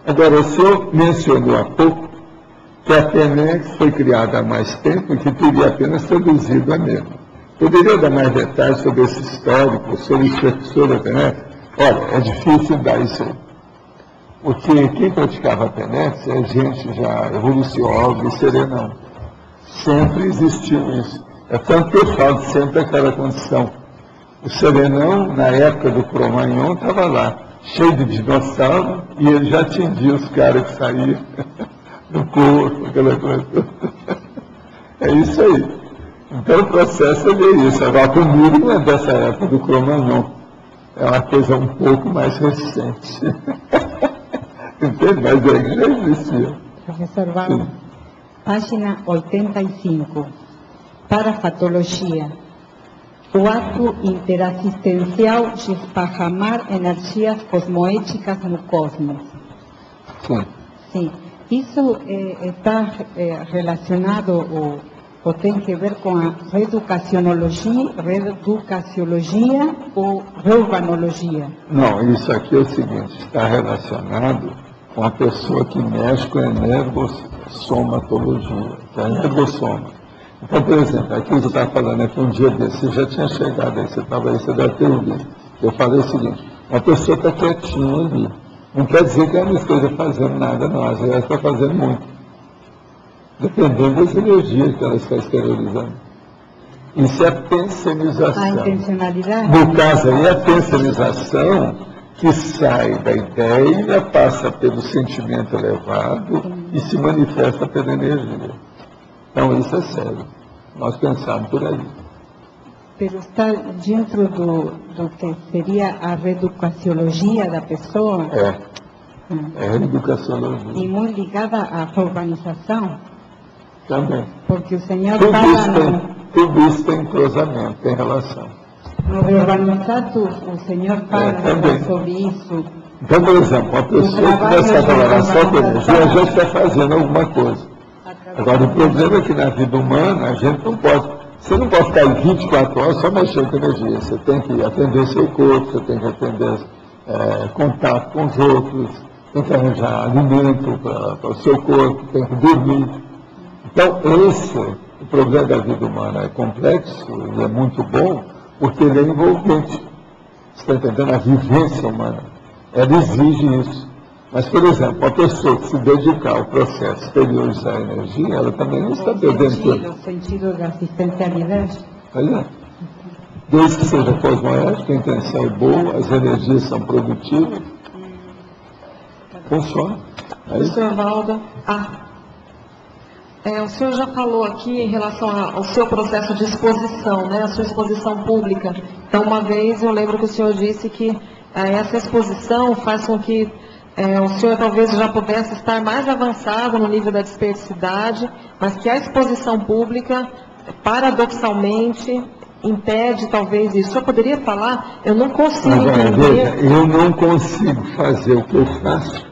Agora, o senhor mencionou há pouco que a TENEPS foi criada há mais tempo e que teria apenas traduzido a mesma. Poderia dar mais detalhes sobre esse histórico, sobre a estrutura da TENEPS? Olha, é difícil dar isso aí. Porque quem praticava a TENEPS é gente já evolucióloga e serenão. Sempre existiu isso. É tanto que eu falo sempre aquela condição. O serenão, na época do Cro-Magnon, estava lá, cheio de dinossauro, e ele já atingia os caras que saíam do corpo, aquela coisa. É isso aí. Então o processo é isso. Agora, comigo não é dessa época do Cro-Magnon. É uma coisa um pouco mais recente. Entende? Mas é que já existia. Professor Valdo, página 85. Parafatologia. O ato interassistencial de esparramar energias cosmoéticas no cosmos. Sim. Sim. Isso está relacionado ou tem que ver com a reeducaciologia ou reurbanologia? Não, isso aqui é o seguinte, está relacionado com a pessoa que mexe com a energossomatologia, que é a energossoma. Então, por exemplo, aqui você está falando que um dia desse, você já tinha chegado aí, você estava aí, você deve ter ouvido. Eu falei o seguinte, a pessoa está quietinha ali. Não quer dizer que ela não esteja fazendo nada, não. Às vezes ela está fazendo muito. Dependendo das energias que ela está exteriorizando. Isso é a pensenização. A intencionalidade? No caso aí, a pensenização que sai da ideia, passa pelo sentimento elevado e se manifesta pela energia. Então, isso é sério. Nós pensamos por aí. Pero está dentro do que seria a reeducaciologia da pessoa? É a reeducaciologia. E muito ligada à urbanização? Também. Porque o senhor fala... Tudo isso tem cruzamento, tem relação. No reurbanizado, o senhor fala sobre isso. Então, por exemplo, uma pessoa que começa a trabalhar só com energia, já está fazendo alguma coisa. Agora, o problema é que na vida humana, a gente não pode... Você não pode ficar 24 horas só mexendo com energia. Você tem que atender seu corpo, você tem que atender contato com os outros, tem que arranjar alimento para o seu corpo, tem que dormir. Então, o problema da vida humana é complexo e é muito bom, porque ele é envolvente. Você está entendendo? A vivência humana, ela exige isso. Mas, por exemplo, a pessoa que se dedicar ao processo de exteriorizar a energia, ela também não está perdendo tempo. O sentido da assistencialidade? Pois é. Desde que seja cosmoética, a intenção é boa, as energias são produtivas, funciona. Professor Valdo, o senhor já falou aqui em relação ao seu processo de exposição, né, a sua exposição pública. Então, uma vez eu lembro que o senhor disse que essa exposição faz com que o senhor talvez já pudesse estar mais avançado no nível da dispersidade, mas que a exposição pública, paradoxalmente, impede talvez isso. O senhor poderia falar? Eu não consigo entender. Veja, eu não consigo fazer o que eu faço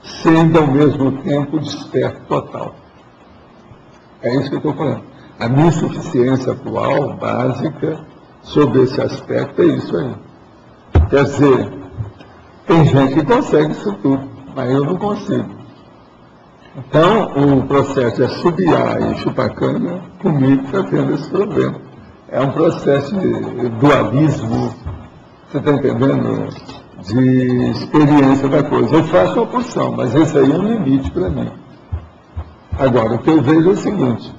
sendo ao mesmo tempo desperto total. É isso que eu estou falando. A minha insuficiência atual, básica, sobre esse aspecto é isso aí. Quer dizer, tem gente que consegue isso tudo, mas eu não consigo. Então, o processo de assobiar e chupar cana, comigo está tendo esse problema. É um processo de dualismo, você está entendendo? De experiência da coisa. Eu faço uma porção, mas esse aí é um limite para mim. Agora, o que eu vejo é o seguinte,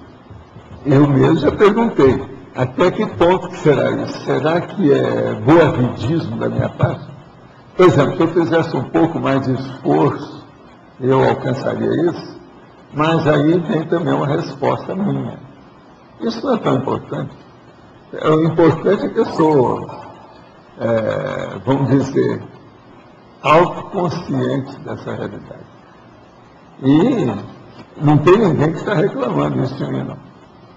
eu mesmo já perguntei, até que ponto que será isso? Será que é boavidismo da minha parte? Por exemplo, se eu fizesse um pouco mais de esforço, eu alcançaria isso, mas aí tem também uma resposta minha. Isso não é tão importante. O importante é que eu sou, vamos dizer, autoconsciente dessa realidade. E não tem ninguém que está reclamando isso de mim, não.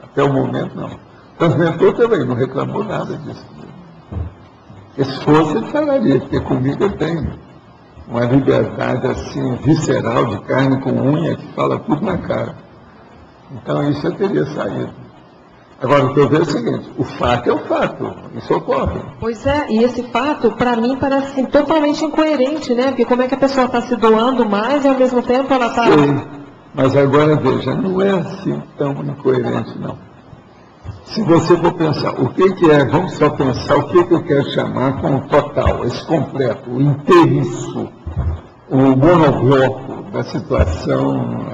Até o momento, não. O transmentor também não reclamou nada disso. Se fosse, ele falaria, porque comigo eu tenho uma liberdade assim, visceral, de carne com unha, que fala tudo na cara. Então isso eu teria saído. Agora, o que eu vejo é o seguinte, o fato é o fato, isso ocorre. Pois é, e esse fato, para mim, parece assim, totalmente incoerente, né? Porque como é que a pessoa está se doando mais e, ao mesmo tempo, ela está Mas agora veja, não é assim tão incoerente, não. Se você for pensar, o que é, vamos só pensar o que eu quero chamar com o total, esse completo, o inteiriço, o monobloco da situação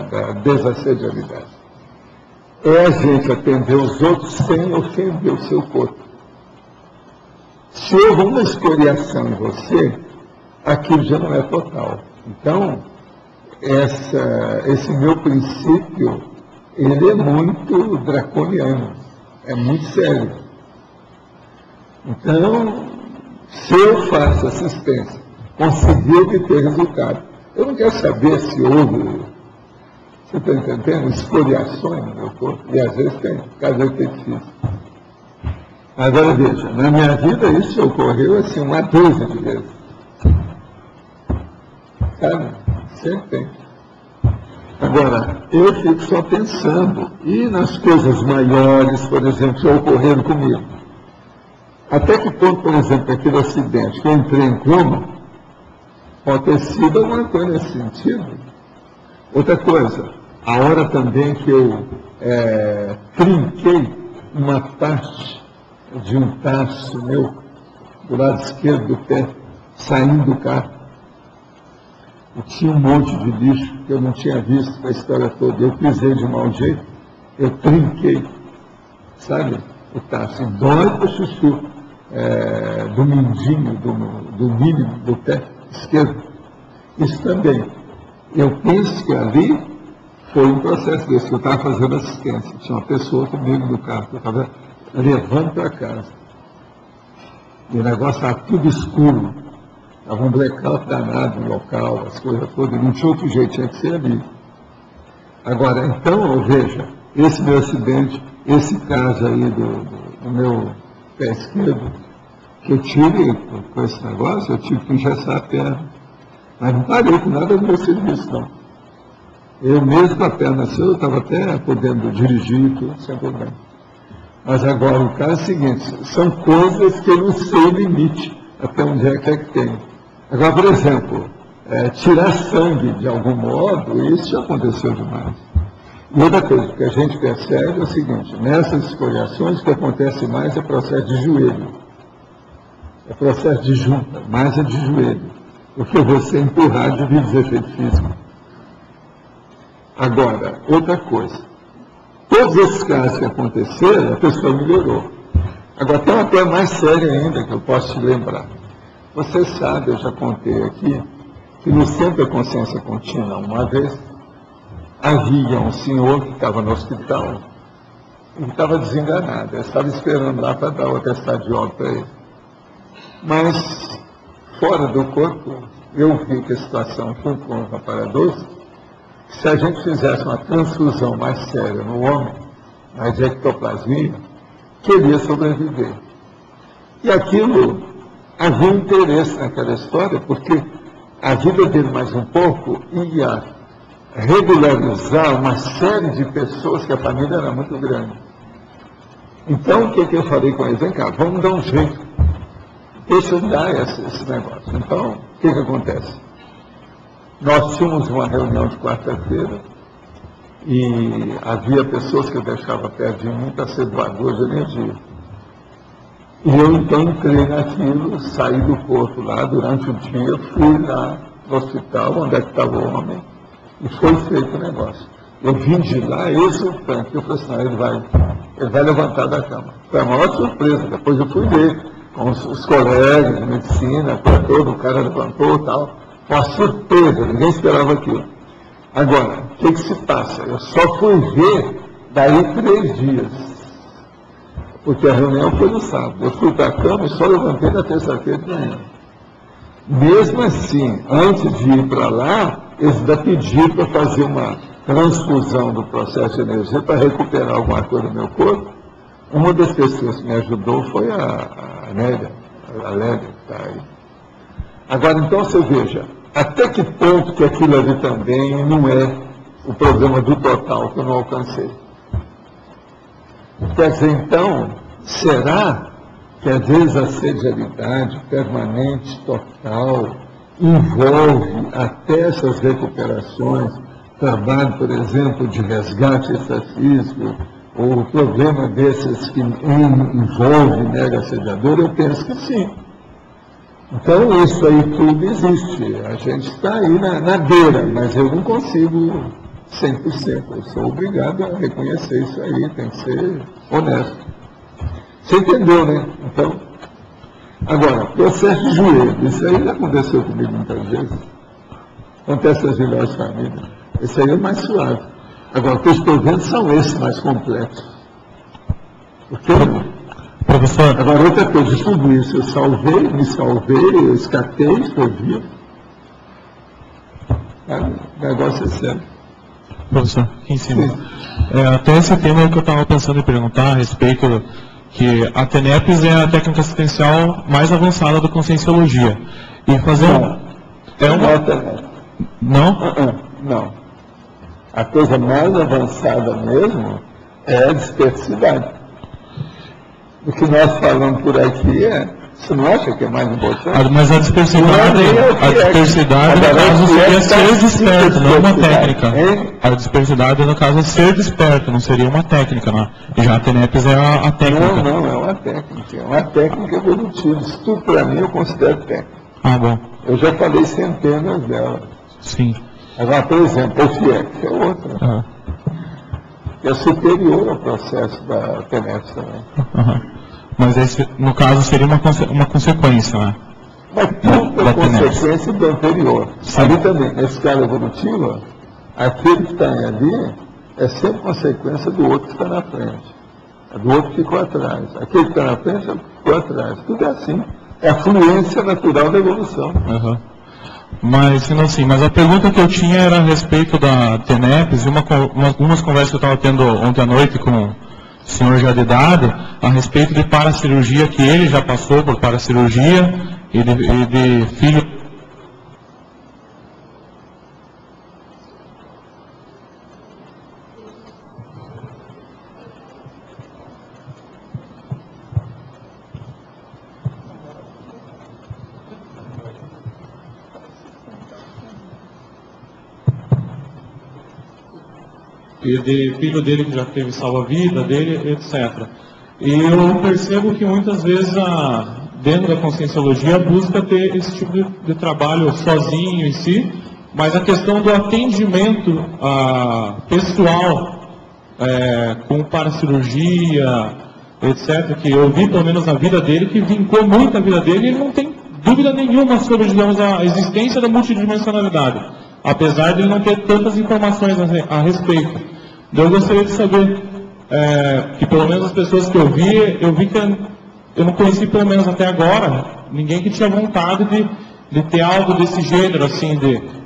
da desassediabilidade. É a gente atender os outros sem ofender o seu corpo. Se houve uma escoriação em você, aquilo já não é total. Então, esse meu princípio, ele é muito draconiano, é muito sério. Então, se eu faço assistência, conseguir obter resultado, eu não quero saber se houve, você está entendendo, escoriações no meu corpo, e às vezes tem, cada vez que é difícil. Agora veja, na minha vida isso ocorreu assim uma dúzia de vezes. Sabe? Sempre tem. Agora, eu fico só pensando, e nas coisas maiores, por exemplo, que ocorreram comigo. Até que ponto, por exemplo, aquele acidente que eu entrei em coma, pode ter sido alguma coisa nesse sentido. Outra coisa, a hora também que eu trinquei uma parte de um tacho meu, do lado esquerdo do pé, saindo do carro. E tinha um monte de lixo que eu não tinha visto a história toda. Eu pisei de mau jeito, eu trinquei, sabe, o tacho. E dói para o chuchu do mindinho, do mínimo do pé esquerdo. Isso também. Eu penso que ali foi um processo desse, que eu estava fazendo assistência. Tinha uma pessoa comigo no carro, que eu estava levando para casa. E o negócio estava tudo escuro. Estava um blackout danado no local, as coisas todas. Não tinha outro jeito, tinha que ser ali. Agora, então, veja, esse meu acidente, esse caso aí do meu pé esquerdo, que eu tive com esse negócio, eu tive que engessar a perna. Mas não parei com nada do meu serviço, não. Eu mesmo com a perna assim, eu estava até podendo dirigir, tudo, sem problema. Mas agora, o caso é o seguinte, são coisas que eu não sei o limite, até onde é que tem. Agora, por exemplo, tirar sangue de algum modo, isso já aconteceu demais. E outra coisa que a gente percebe é o seguinte, nessas escoriações, o que acontece mais é processo de joelho. É processo de junta, mais é de joelho. Porque você empurrar de vídeos efeitos físicos. Agora, outra coisa. Todos esses casos que aconteceram, a pessoa melhorou. Agora, tem uma coisa mais séria ainda que eu posso te lembrar. Você sabe, eu já contei aqui, que no Centro da Consciência Contínua, uma vez, havia um senhor que estava no hospital e estava desenganado. Eu estava esperando lá para dar o atestado de óbito para ele. Mas, fora do corpo, eu vi que a situação foi um paradoxo. Se a gente fizesse uma transfusão mais séria no homem, mais ectoplasmia, queria sobreviver. E aquilo, havia um interesse naquela história, porque a vida dele mais um pouco ia regularizar uma série de pessoas que a família era muito grande. Então, o que eu falei com ele? Vem cá, vamos dar um jeito. Deixa eu dar esse negócio. Então, o que acontece? Nós tínhamos uma reunião de quarta-feira e havia pessoas que eu deixava perto de mim para ser doador de energia. E eu então entrei naquilo, saí do corpo lá durante o dia, fui lá no hospital, onde é que estava o homem, e foi feito o negócio. Eu vim de lá exultante, eu falei assim, não, ele vai levantar da cama. Foi a maior surpresa, depois eu fui ver com os colegas de medicina, todo o cara levantou e tal. Uma surpresa, ninguém esperava aquilo. Agora, o que se passa? Eu só fui ver daí 3 dias. Porque a reunião foi no sábado. Eu fui para a cama e só levantei na terça-feira de manhã. Mesmo assim, antes de ir para lá, eles ainda pediram para fazer uma transfusão do processo de energia para recuperar alguma coisa do meu corpo. Uma das pessoas que me ajudou foi a Nélia, que está aí. Agora, então, você veja, até que ponto que aquilo ali também não é o problema do total que eu não alcancei. Quer dizer, então, será que a desassediabilidade permanente, total, envolve até essas recuperações trabalho, por exemplo, de resgate extrafísico, ou problema desses que envolve mega assediador, eu penso que sim. Então, isso aí tudo existe. A gente está aí na beira, mas eu não consigo 100%. Eu sou obrigado a reconhecer isso aí, tem que ser honesto. Você entendeu, né? Então, agora, processo de joelho, isso aí já aconteceu comigo muitas vezes. Acontece nas melhores famílias. Esse aí é mais suave. Agora, o que eu estou vendo são esses mais complexos. Professor. Agora, outra coisa, tudo isso, eu salvei, me salvei, eu escatei, estou vivo. O negócio é sério. Professor, aqui em cima. Até esse tema é o que eu estava pensando em perguntar a respeito que a TENEPS é a técnica assistencial mais avançada da Conscienciologia. E fazer Não? Não. A coisa mais avançada mesmo é a dispersidade. O que nós falamos por aqui você não acha que é mais importante? Mas a dispersidade no caso seria ser desperto, não uma técnica. A dispersidade no caso é ser desperto, não seria uma técnica, né? Já a TENEPS é a técnica. Não, é uma técnica. É uma técnica evolutiva. Isso tudo para mim eu considero técnica. Ah, bom. Eu já falei centenas delas. Sim. Agora, por exemplo, o FIEC é outra. É superior ao processo da TENEPS também. Mas esse, no caso, seria uma consequência, né? Mas tudo é consequência do anterior. Sim. Ali também, na escala evolutiva, aquele que está ali é sempre consequência do outro que está na frente. Do outro que ficou atrás. Aquele que está na frente ficou atrás. Tudo é assim. É a fluência natural da evolução. Mas a pergunta que eu tinha era a respeito da TENEPS, e algumas conversas que eu estava tendo ontem à noite com o senhor já de idade, a respeito de paracirurgia, que ele já passou por paracirurgia, e de filho. E de filho dele que já teve salva-vida dele, etc. E eu percebo que muitas vezes, dentro da Conscienciologia, busca ter esse tipo de trabalho sozinho em si, mas a questão do atendimento pessoal, com paracirurgia, etc., que eu vi pelo menos na vida dele, que vincou muito a vida dele, e ele não tem dúvida nenhuma sobre, digamos, a existência da multidimensionalidade, apesar de ele não ter tantas informações a respeito. Eu gostaria de saber que pelo menos as pessoas que eu vi que eu não conheci pelo menos até agora ninguém que tinha vontade de ter algo desse gênero, assim,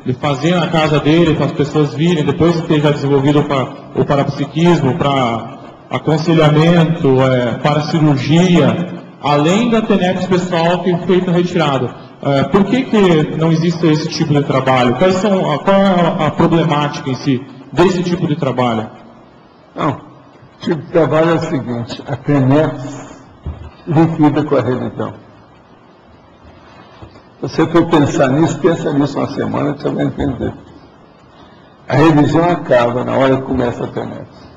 de fazer na casa dele, para as pessoas virem, depois de ter já desenvolvido o parapsiquismo, para aconselhamento, para cirurgia, além da TENEPS pessoal que foi retirado. Por que não existe esse tipo de trabalho? Qual é a problemática em si desse tipo de trabalho? Não, o tipo de trabalho é o seguinte: a TENEPS liquida com a religião. Se você for pensar nisso, pensa nisso uma semana, você vai entender. A religião acaba na hora que começa a TENEPS.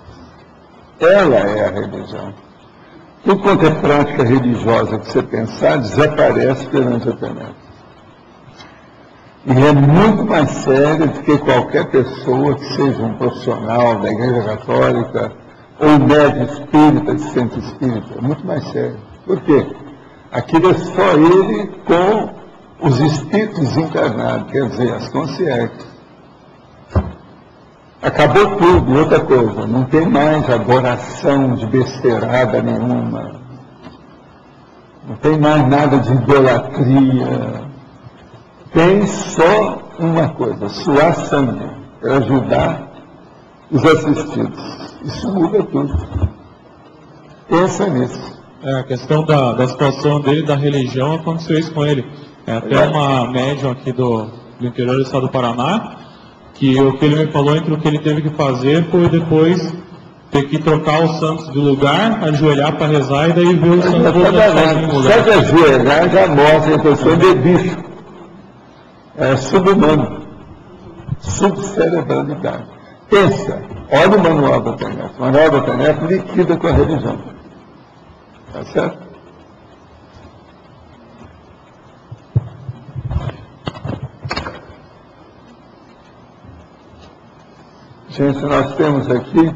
Ela é a religião. Tudo quanto é prática religiosa que você pensar, desaparece perante a TENEPS. E é muito mais sério do que qualquer pessoa que seja um profissional da Igreja Católica ou médium espírita, de centro espírita. É muito mais sério. Por quê? Aquilo é só ele com os espíritos encarnados, quer dizer, as consciências. Acabou tudo. E outra coisa, não tem mais adoração de besteirada nenhuma. Não tem mais nada de idolatria. Tem só uma coisa: suar sangue para ajudar os assistidos. Isso muda tudo. Pensa nisso. A questão da situação dele, da religião, aconteceu isso com ele. Até uma médium aqui do interior do estado do Paraná, que o que ele me falou entre o que ele teve que fazer foi depois ter que trocar os santos de lugar, ajoelhar para rezar e daí ver os santos voltando no lugar. Só de ajoelhar já mostra a pessoa de bicho. É subhumano. subcerebralidade. Pensa, olha o manual da TENEP. O manual da TENEP liquida com a religião. Tá certo? Gente, nós temos aqui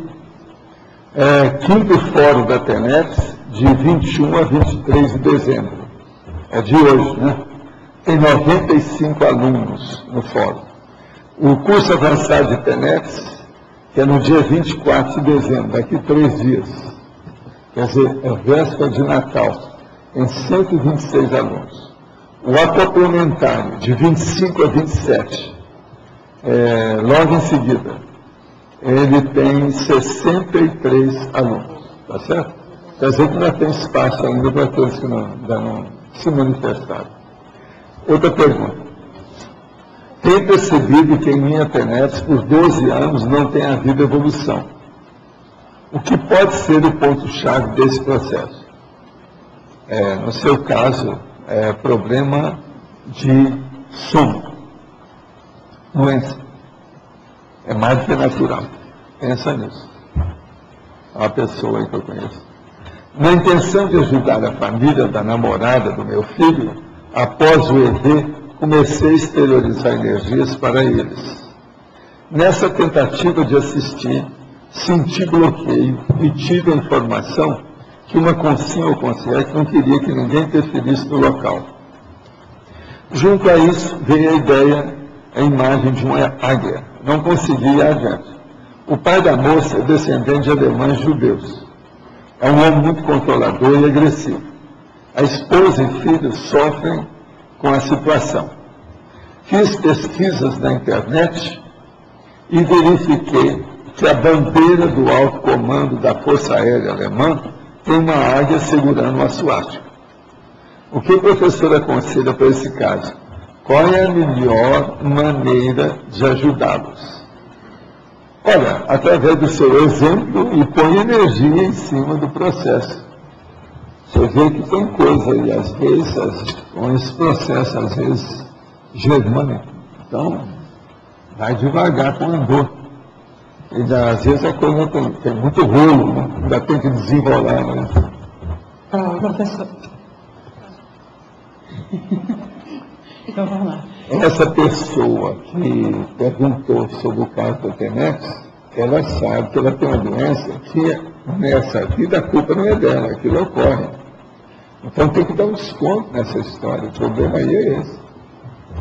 quinto fórum da TENEPS, de 21 a 23 de dezembro. É de hoje, né? Tem 95 alunos no fórum. O curso avançado de TENEPS, que é no dia 24 de dezembro, daqui 3 dias. Quer dizer, é véspera de Natal. Tem 126 alunos. O complementário, de 25 a 27, logo em seguida, ele tem 63 alunos. Tá certo? Quer dizer que ainda tem espaço ainda para aqueles que ainda não se manifestaram. Outra pergunta. Tenho percebido que em minha TENEPS, por 12 anos, não tem havido evolução. O que pode ser o ponto-chave desse processo? No seu caso, é problema de sono. Doença. É mais do que natural. Pensa nisso. É uma pessoa aí que eu conheço. Na intenção de ajudar a família da namorada do meu filho, após o EV, comecei a exteriorizar energias para eles. Nessa tentativa de assistir, senti bloqueio e tive a informação que uma consinha ou concierge não queria que ninguém interferisse no local. Junto a isso, veio a ideia, a imagem de uma águia. Não consegui ir adiante. O pai da moça é descendente de alemães judeus. É um homem muito controlador e agressivo. A esposa e filhos sofrem com a situação. Fiz pesquisas na internet e verifiquei que a bandeira do alto comando da Força Aérea Alemã tem uma águia segurando uma suástica. O que o professor aconselha para esse caso? Qual é a melhor maneira de ajudá-los? Olha, através do seu exemplo e põe energia em cima do processo. Você vê que tem coisa aí, às vezes, com esse processo, às vezes, germânico. Então, vai devagar com o andor. E às vezes a coisa tem muito rolo, né? Ainda tem que desenrolar. Né? Professor. Então vamos lá. Essa pessoa que perguntou sobre o caso da TENEPS, ela sabe que ela tem uma doença que nessa vida a culpa não é dela, aquilo ocorre. Então tem que dar um desconto nessa história, o problema aí é esse.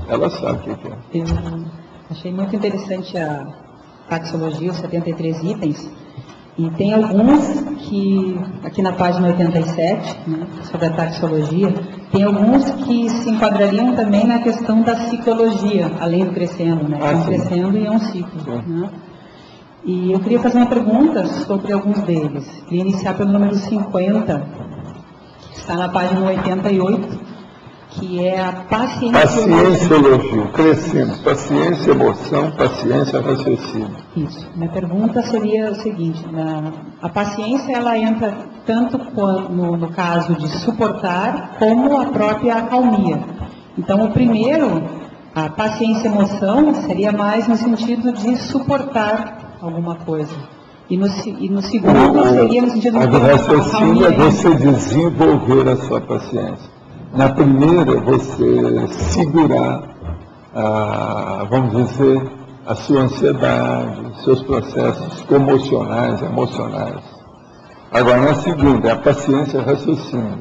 Ela sabe o que é. Eu achei muito interessante a taxologia, os 73 itens, e tem alguns que, aqui na página 87, né, sobre a taxologia, tem alguns que se enquadrariam também na questão da ciclologia, além do crescendo, né? É um crescendo e é um ciclo. Né? E eu queria fazer uma pergunta sobre alguns deles. Queria iniciar pelo número 50, que está na página 88, que é a Pacienciologia, crescendo, paciência, emoção, paciência, raciocínio. Isso. Minha pergunta seria o seguinte, a paciência ela entra tanto no caso de suportar, como a própria acalmia. Então, o primeiro, a paciência e emoção, seria mais no sentido de suportar alguma coisa. E no segundo, seria no sentido de raciocínio é você desenvolver a sua paciência. Na primeira, você segurar, vamos dizer, a sua ansiedade, seus processos emocionais. Agora, na segunda, é a paciência e raciocínio.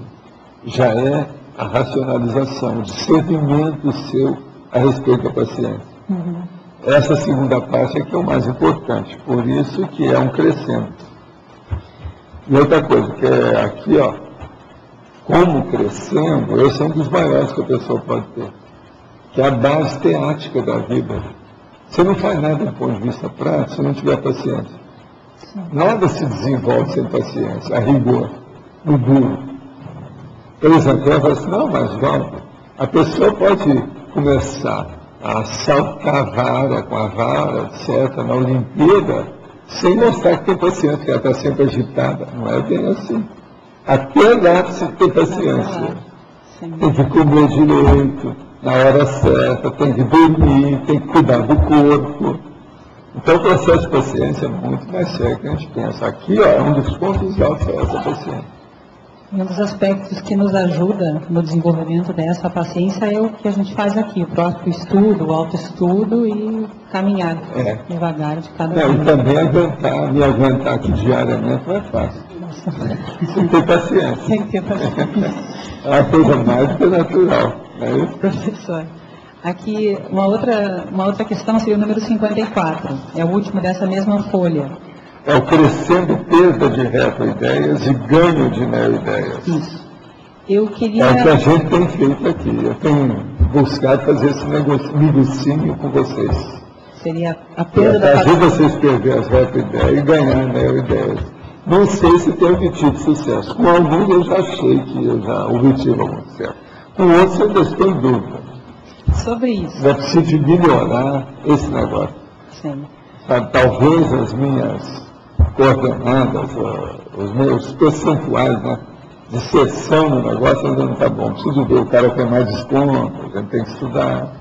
Já é a racionalização, o discernimento seu a respeito da paciência. Uhum. Essa segunda parte é que é o mais importante, por isso que é um crescendo. E outra coisa, que é aqui, ó, como crescendo, esse é um dos maiores que a pessoa pode ter, que é a base teática da vida. Você não faz nada do ponto de vista prático se não tiver paciência. Nada se desenvolve sem paciência, a rigor, no duro. Por exemplo, ela fala assim, não, mas João, a pessoa pode começar a saltar a vara com a vara, etc., na Olimpíada, sem mostrar que tem paciência, que ela está sempre agitada. Não é bem assim. Até lá você tem paciência. Tem que comer direito, na hora certa, tem que dormir, tem que cuidar do corpo. Então o processo de paciência é muito mais sério que a gente pensa. Aqui, ó, é um dos pontos altos essa paciência. Um dos aspectos que nos ajuda no desenvolvimento dessa paciência é o que a gente faz aqui, o próprio estudo, o autoestudo e caminhar devagar de cada E um. também me aguentar aqui diariamente não é fácil. Tem que ter paciência. Tem que ter paciência. É uma coisa mais do que natural. Não é isso? Professor, aqui uma outra questão seria o número 54, é o último dessa mesma folha. É o crescendo perda de retroideias e ganho de neoideias. Isso. Eu queria... É o que a gente tem feito aqui. Eu tenho buscado fazer esse negocinho com vocês. Seria a perda da fazer vocês perder as retroideias e ganhar neoideias. Não sei se tem obtido sucesso. Com alguns eu já achei que eu já obtive algum sucesso. Com outros eu ainda estou em dúvida. Sobre isso. É preciso melhorar esse negócio. Sim. Sabe, talvez as minhas coordenadas, os meus percentuais, né, de sessão no negócio ainda não está bom. Preciso ver, o cara tem mais desconto, a gente tem que estudar.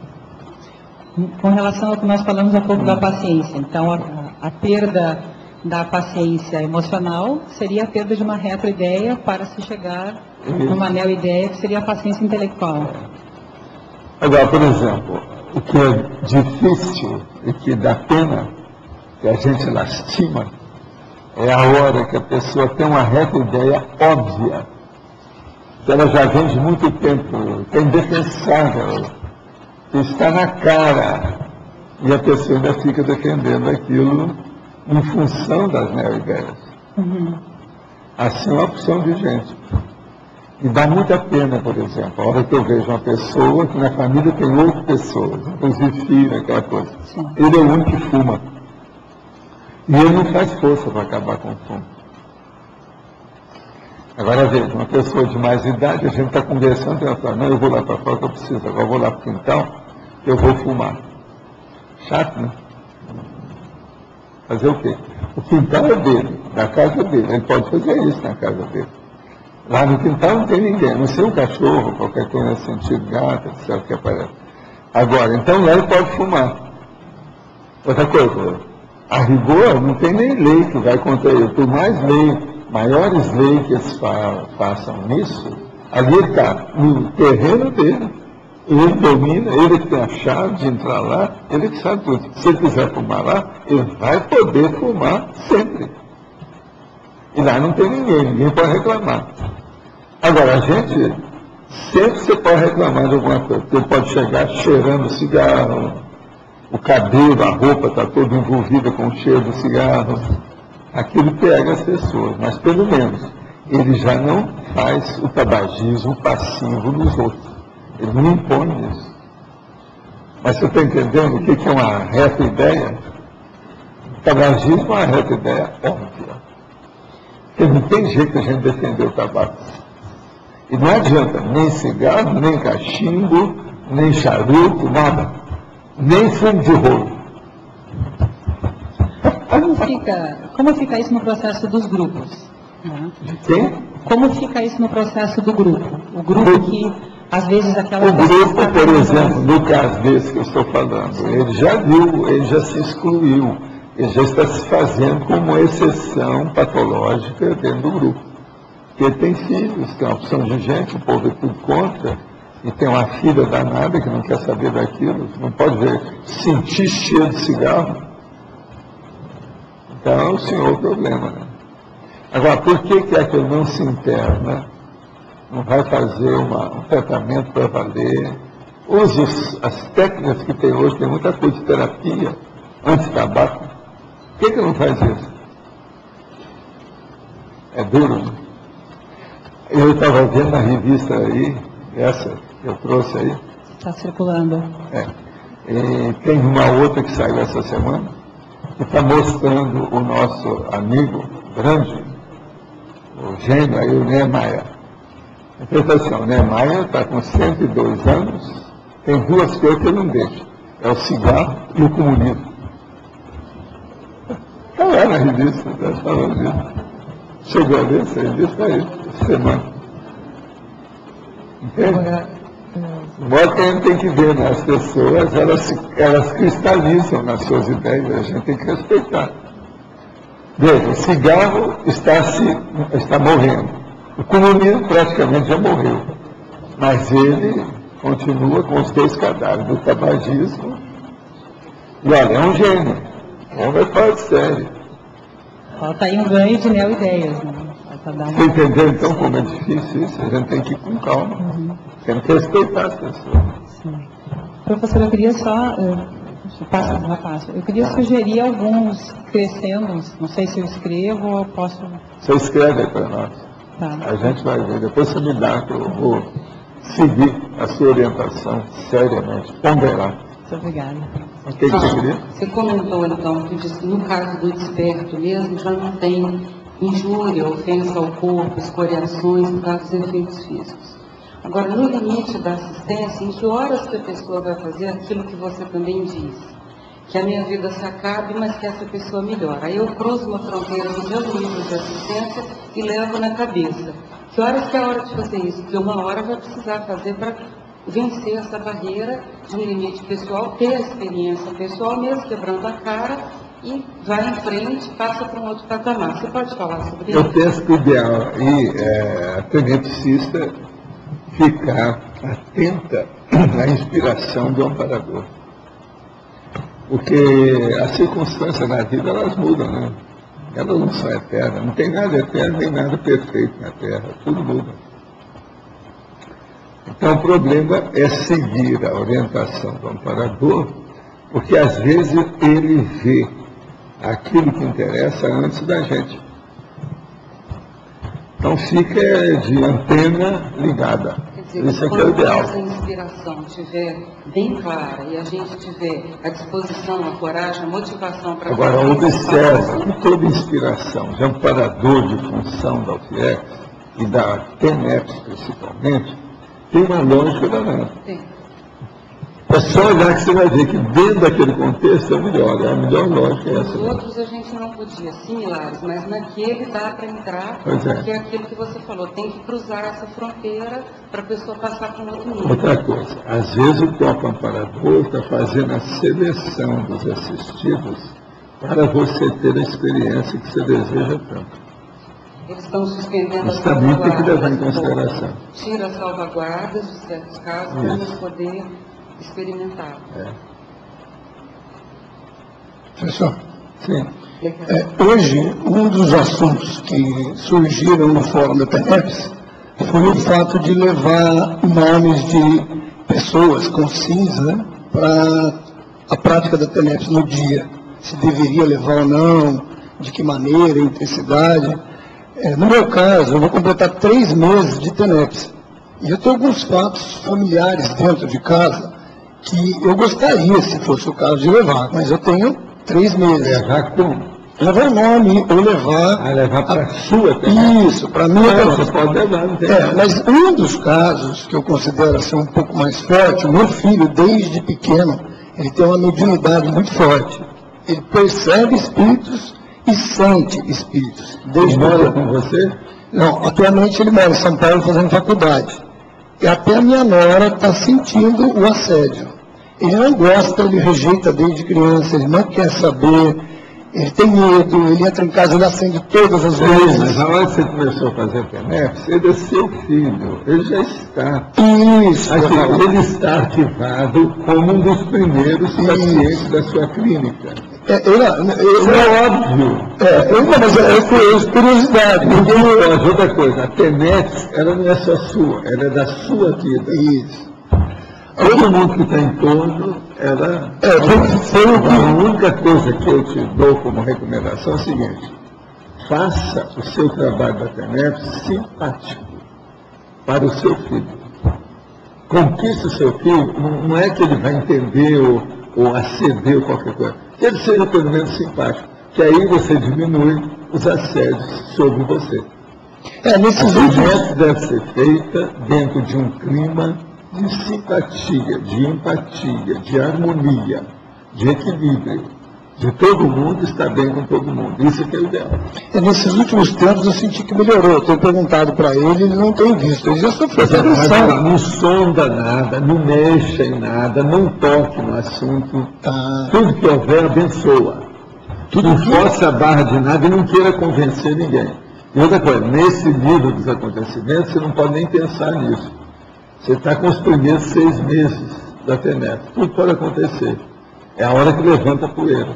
Com relação ao que nós falamos há pouco da paciência, então a perda da paciência emocional seria a perda de uma retroideia para se chegar numa neoideia, que seria a paciência intelectual. Agora, por exemplo, o que é difícil e que dá pena, que a gente lastima, é a hora que a pessoa tem uma retroideia óbvia, que ela já vem de muito tempo, é indefensável, está na cara, e a pessoa ainda fica defendendo aquilo em função das neoideias. Assim é uma opção de gente. E dá muita pena, por exemplo, a hora que eu vejo uma pessoa que na família tem 8 pessoas, inclusive filho, aquela coisa. Sim. Ele é o único que fuma. E ele não faz força para acabar com o fumo. Agora veja, uma pessoa de mais idade, a gente está conversando e ela fala, não, eu vou lá para fora que eu preciso, agora eu vou lá para o quintal, eu vou fumar. Chato, né? Fazer o quê? O quintal é dele, da casa dele, ele pode fazer isso na casa dele. Lá no quintal não tem ninguém, a não ser um cachorro, qualquer coisa nesse sentido, gato, etc. que aparece. Agora, então lá ele pode fumar. Outra coisa, a rigor não tem nem lei que vai contra ele. Por mais maiores leis que eles façam nisso, ali ele está no terreno dele. Ele domina, ele que tem a chave de entrar lá, ele que sabe tudo. Se ele quiser fumar lá, ele vai poder fumar sempre. E lá não tem ninguém pode reclamar. Agora, a gente, sempre você pode reclamar de alguma coisa, porque ele pode chegar cheirando cigarro, o cabelo, a roupa está toda envolvida com o cheiro do cigarro. Aquilo pega as pessoas, mas pelo menos ele já não faz o tabagismo passivo nos outros. Ele não impõe isso. Mas você está entendendo o que é uma reta ideia? O tabagismo é uma reta ideia óbvia. Porque não tem jeito de a gente defender o tabaco. E não adianta nem cigarro, nem cachimbo, nem charuto, nada. Nem fumo de rolo. Como fica isso no processo dos grupos? De quem? Como fica isso no processo do grupo? O grupo que, às vezes, aquela... O grupo, por exemplo, no caso desse que eu estou falando, ele já viu, ele já se excluiu, ele já está se fazendo como uma exceção patológica dentro do grupo. Porque ele tem filhos, tem uma opção de gente, o povo é tudo contra, e tem uma filha danada que não quer saber daquilo, não pode ver, sentir cheiro de cigarro. Então é o senhor problema, né? Agora, por que é que ele não se interna? Não vai fazer um tratamento para valer? Usa as técnicas que tem hoje, tem muita coisa de terapia, anti-tabaco. Por que não faz isso? É duro, né? Eu estava vendo na revista aí, essa que eu trouxe aí. Está circulando. E tem uma outra que saiu essa semana, que está mostrando o nosso amigo grande, o gênio aí, o Niemeyer. Então, assim, o Niemeyer está com 102 anos, tem duas coisas que ele não deixa. É o cigarro e o comunismo. Está lá na revista, está falando disso. Chegou a ver essa revista aí, essa semana. Entende? Agora, De modo que a gente tem que ver, né? As pessoas, elas cristalizam nas suas ideias, a gente tem que respeitar. Veja, o cigarro está morrendo. O comunismo praticamente já morreu. Mas ele continua com os 2 cadáveres do tabagismo. E olha, é um gênio. O homem é fora de série. Falta aí um ganho de neo-ideias, né? Você entendeu então como é difícil isso? A gente tem que ir com calma. Tem que respeitar as pessoas. Sim. Professor, eu queria só... Eu queria sugerir alguns crescendos, não sei se eu escrevo ou posso... Você escreve aí para nós. Tá. A gente vai ver. Depois você me dá, que eu vou seguir a sua orientação seriamente, ponderar. Muito obrigada. O que você queria? Você comentou, então, que no caso do desperto mesmo, já não tem injúria, ofensa ao corpo, escoriações por causa dos efeitos físicos. Agora, no limite da assistência, em que horas que a pessoa vai fazer aquilo que você também disse? Que a minha vida se acabe, mas que essa pessoa melhora. Aí eu cruzo uma fronteira dos meus níveis de assistência e levo na cabeça. Que horas que é a hora de fazer isso? Porque uma hora vai precisar fazer para vencer essa barreira de um limite pessoal, ter a experiência pessoal, mesmo quebrando a cara, e vai em frente, passa para um outro patamar. Você pode falar sobre isso? O texto ideal e a tenepsista ficar atenta à inspiração do amparador. Porque as circunstâncias na vida, elas mudam, né? Elas não são eternas. Não tem nada eterno, nem nada perfeito na Terra. Tudo muda. Então, o problema é seguir a orientação do amparador, porque às vezes ele vê aquilo que interessa antes da gente. Então, fica de antena ligada. Isso aqui é o ideal. Quando essa inspiração estiver bem clara e a gente tiver a disposição, a coragem, a motivação para... Agora, observe que toda inspiração de amparador de função da UFIEX e da TENEPS principalmente, tem uma lógica danada. Tem. É só olhar que você vai ver que dentro daquele contexto é melhor, a melhor lógica é essa. Os outros a gente não podia, similares, mas naquele dá para entrar, porque é aquilo que você falou, tem que cruzar essa fronteira para a pessoa passar para um outro nível. Outra coisa, às vezes o próprio amparador está fazendo a seleção dos assistidos para você ter a experiência que você deseja tanto. Eles estão suspendendo Mas as também tem que levar em salvaguardas. consideração. Tira as salvaguardas de certos casos para nos poder experimentar. Professor, sim. Hoje, um dos assuntos que surgiram no Fórum da TENEPS foi o fato de levar nomes de pessoas com CINs, né, para a prática da TENEPS no dia. Se deveria levar ou não, de que maneira, intensidade. No meu caso, eu vou completar 3 meses de TENEPS. E eu tenho alguns fatos familiares dentro de casa que eu gostaria, se fosse o caso, de levar. Mas eu tenho 3 meses. Levar como? Levar nome ou levar... levar para a sua TENEPS? Isso, para mim... Você pode levar, não tem mas um dos casos que eu considero ser um pouco mais forte, o meu filho, desde pequeno, ele tem uma mediunidade muito forte. Ele percebe espíritos e sente espíritos. Ele mora com você? Não, atualmente ele mora em São Paulo fazendo faculdade. E até a minha nora está sentindo o assédio. Ele não gosta, ele rejeita desde criança, ele não quer saber, ele tem medo, ele entra em casa, ele acende todas as vezes. Mas na hora que você começou a fazer TENEPS, ele é seu filho, ele já está. Isso. Ele está ativado como um dos primeiros pacientes da sua clínica. É óbvio. Mas é curiosidade. Outra coisa, a TENEPS, ela não é só sua, ela é da sua vida. Isso. Todo mundo que está em torno, ela... A única coisa que eu te dou como recomendação é o seguinte: faça o seu trabalho da TENEPS simpático para o seu filho. Conquiste o seu filho, não é que ele vai entender ou aceder ou qualquer coisa. Que ele seja pelo menos simpático, que aí você diminui os assédios sobre você. A TENEPS deve ser feita dentro de um clima de simpatia, de empatia, de harmonia, de equilíbrio. de todo mundo, está bem com todo mundo. Isso que é o ideal. Nesses últimos tempos eu senti que melhorou. Eu tenho perguntado para ele não tem visto. Ele já sofreu essa pressão. Não sonda nada, não mexa em nada, não toque no assunto. Tudo que houver, abençoa. Não força a barra de nada e não queira convencer ninguém. E outra coisa, nesse nível dos acontecimentos, você não pode nem pensar nisso. Você está com os primeiros 6 meses da TENEP. Tudo pode acontecer. É a hora que levanta a poeira.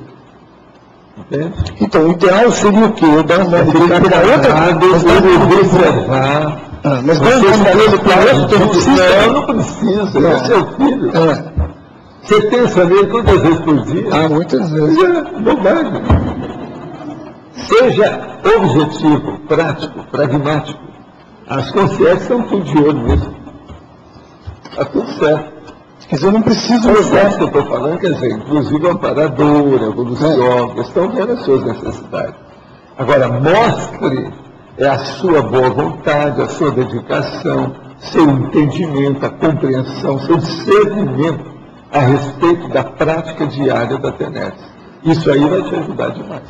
Entende? Então, o ideal seria o quê? Eu dar um nome dele para outra... observar... Mas dar um nome dele para outra... Não precisa. É seu filho. Você pensa nele quantas vezes por dia? Muitas vezes. É bobagem. Seja objetivo, prático, pragmático. As consciências estão tudo de olho nisso. Está tudo certo. Quer dizer, eu não preciso... Os que eu estou falando, quer dizer, inclusive amparadora, evolucióloga, estão vendo as suas necessidades. Agora, mostre a sua boa vontade, a sua dedicação, seu entendimento, a compreensão, seu discernimento a respeito da prática diária da TENEP. Isso aí vai te ajudar demais.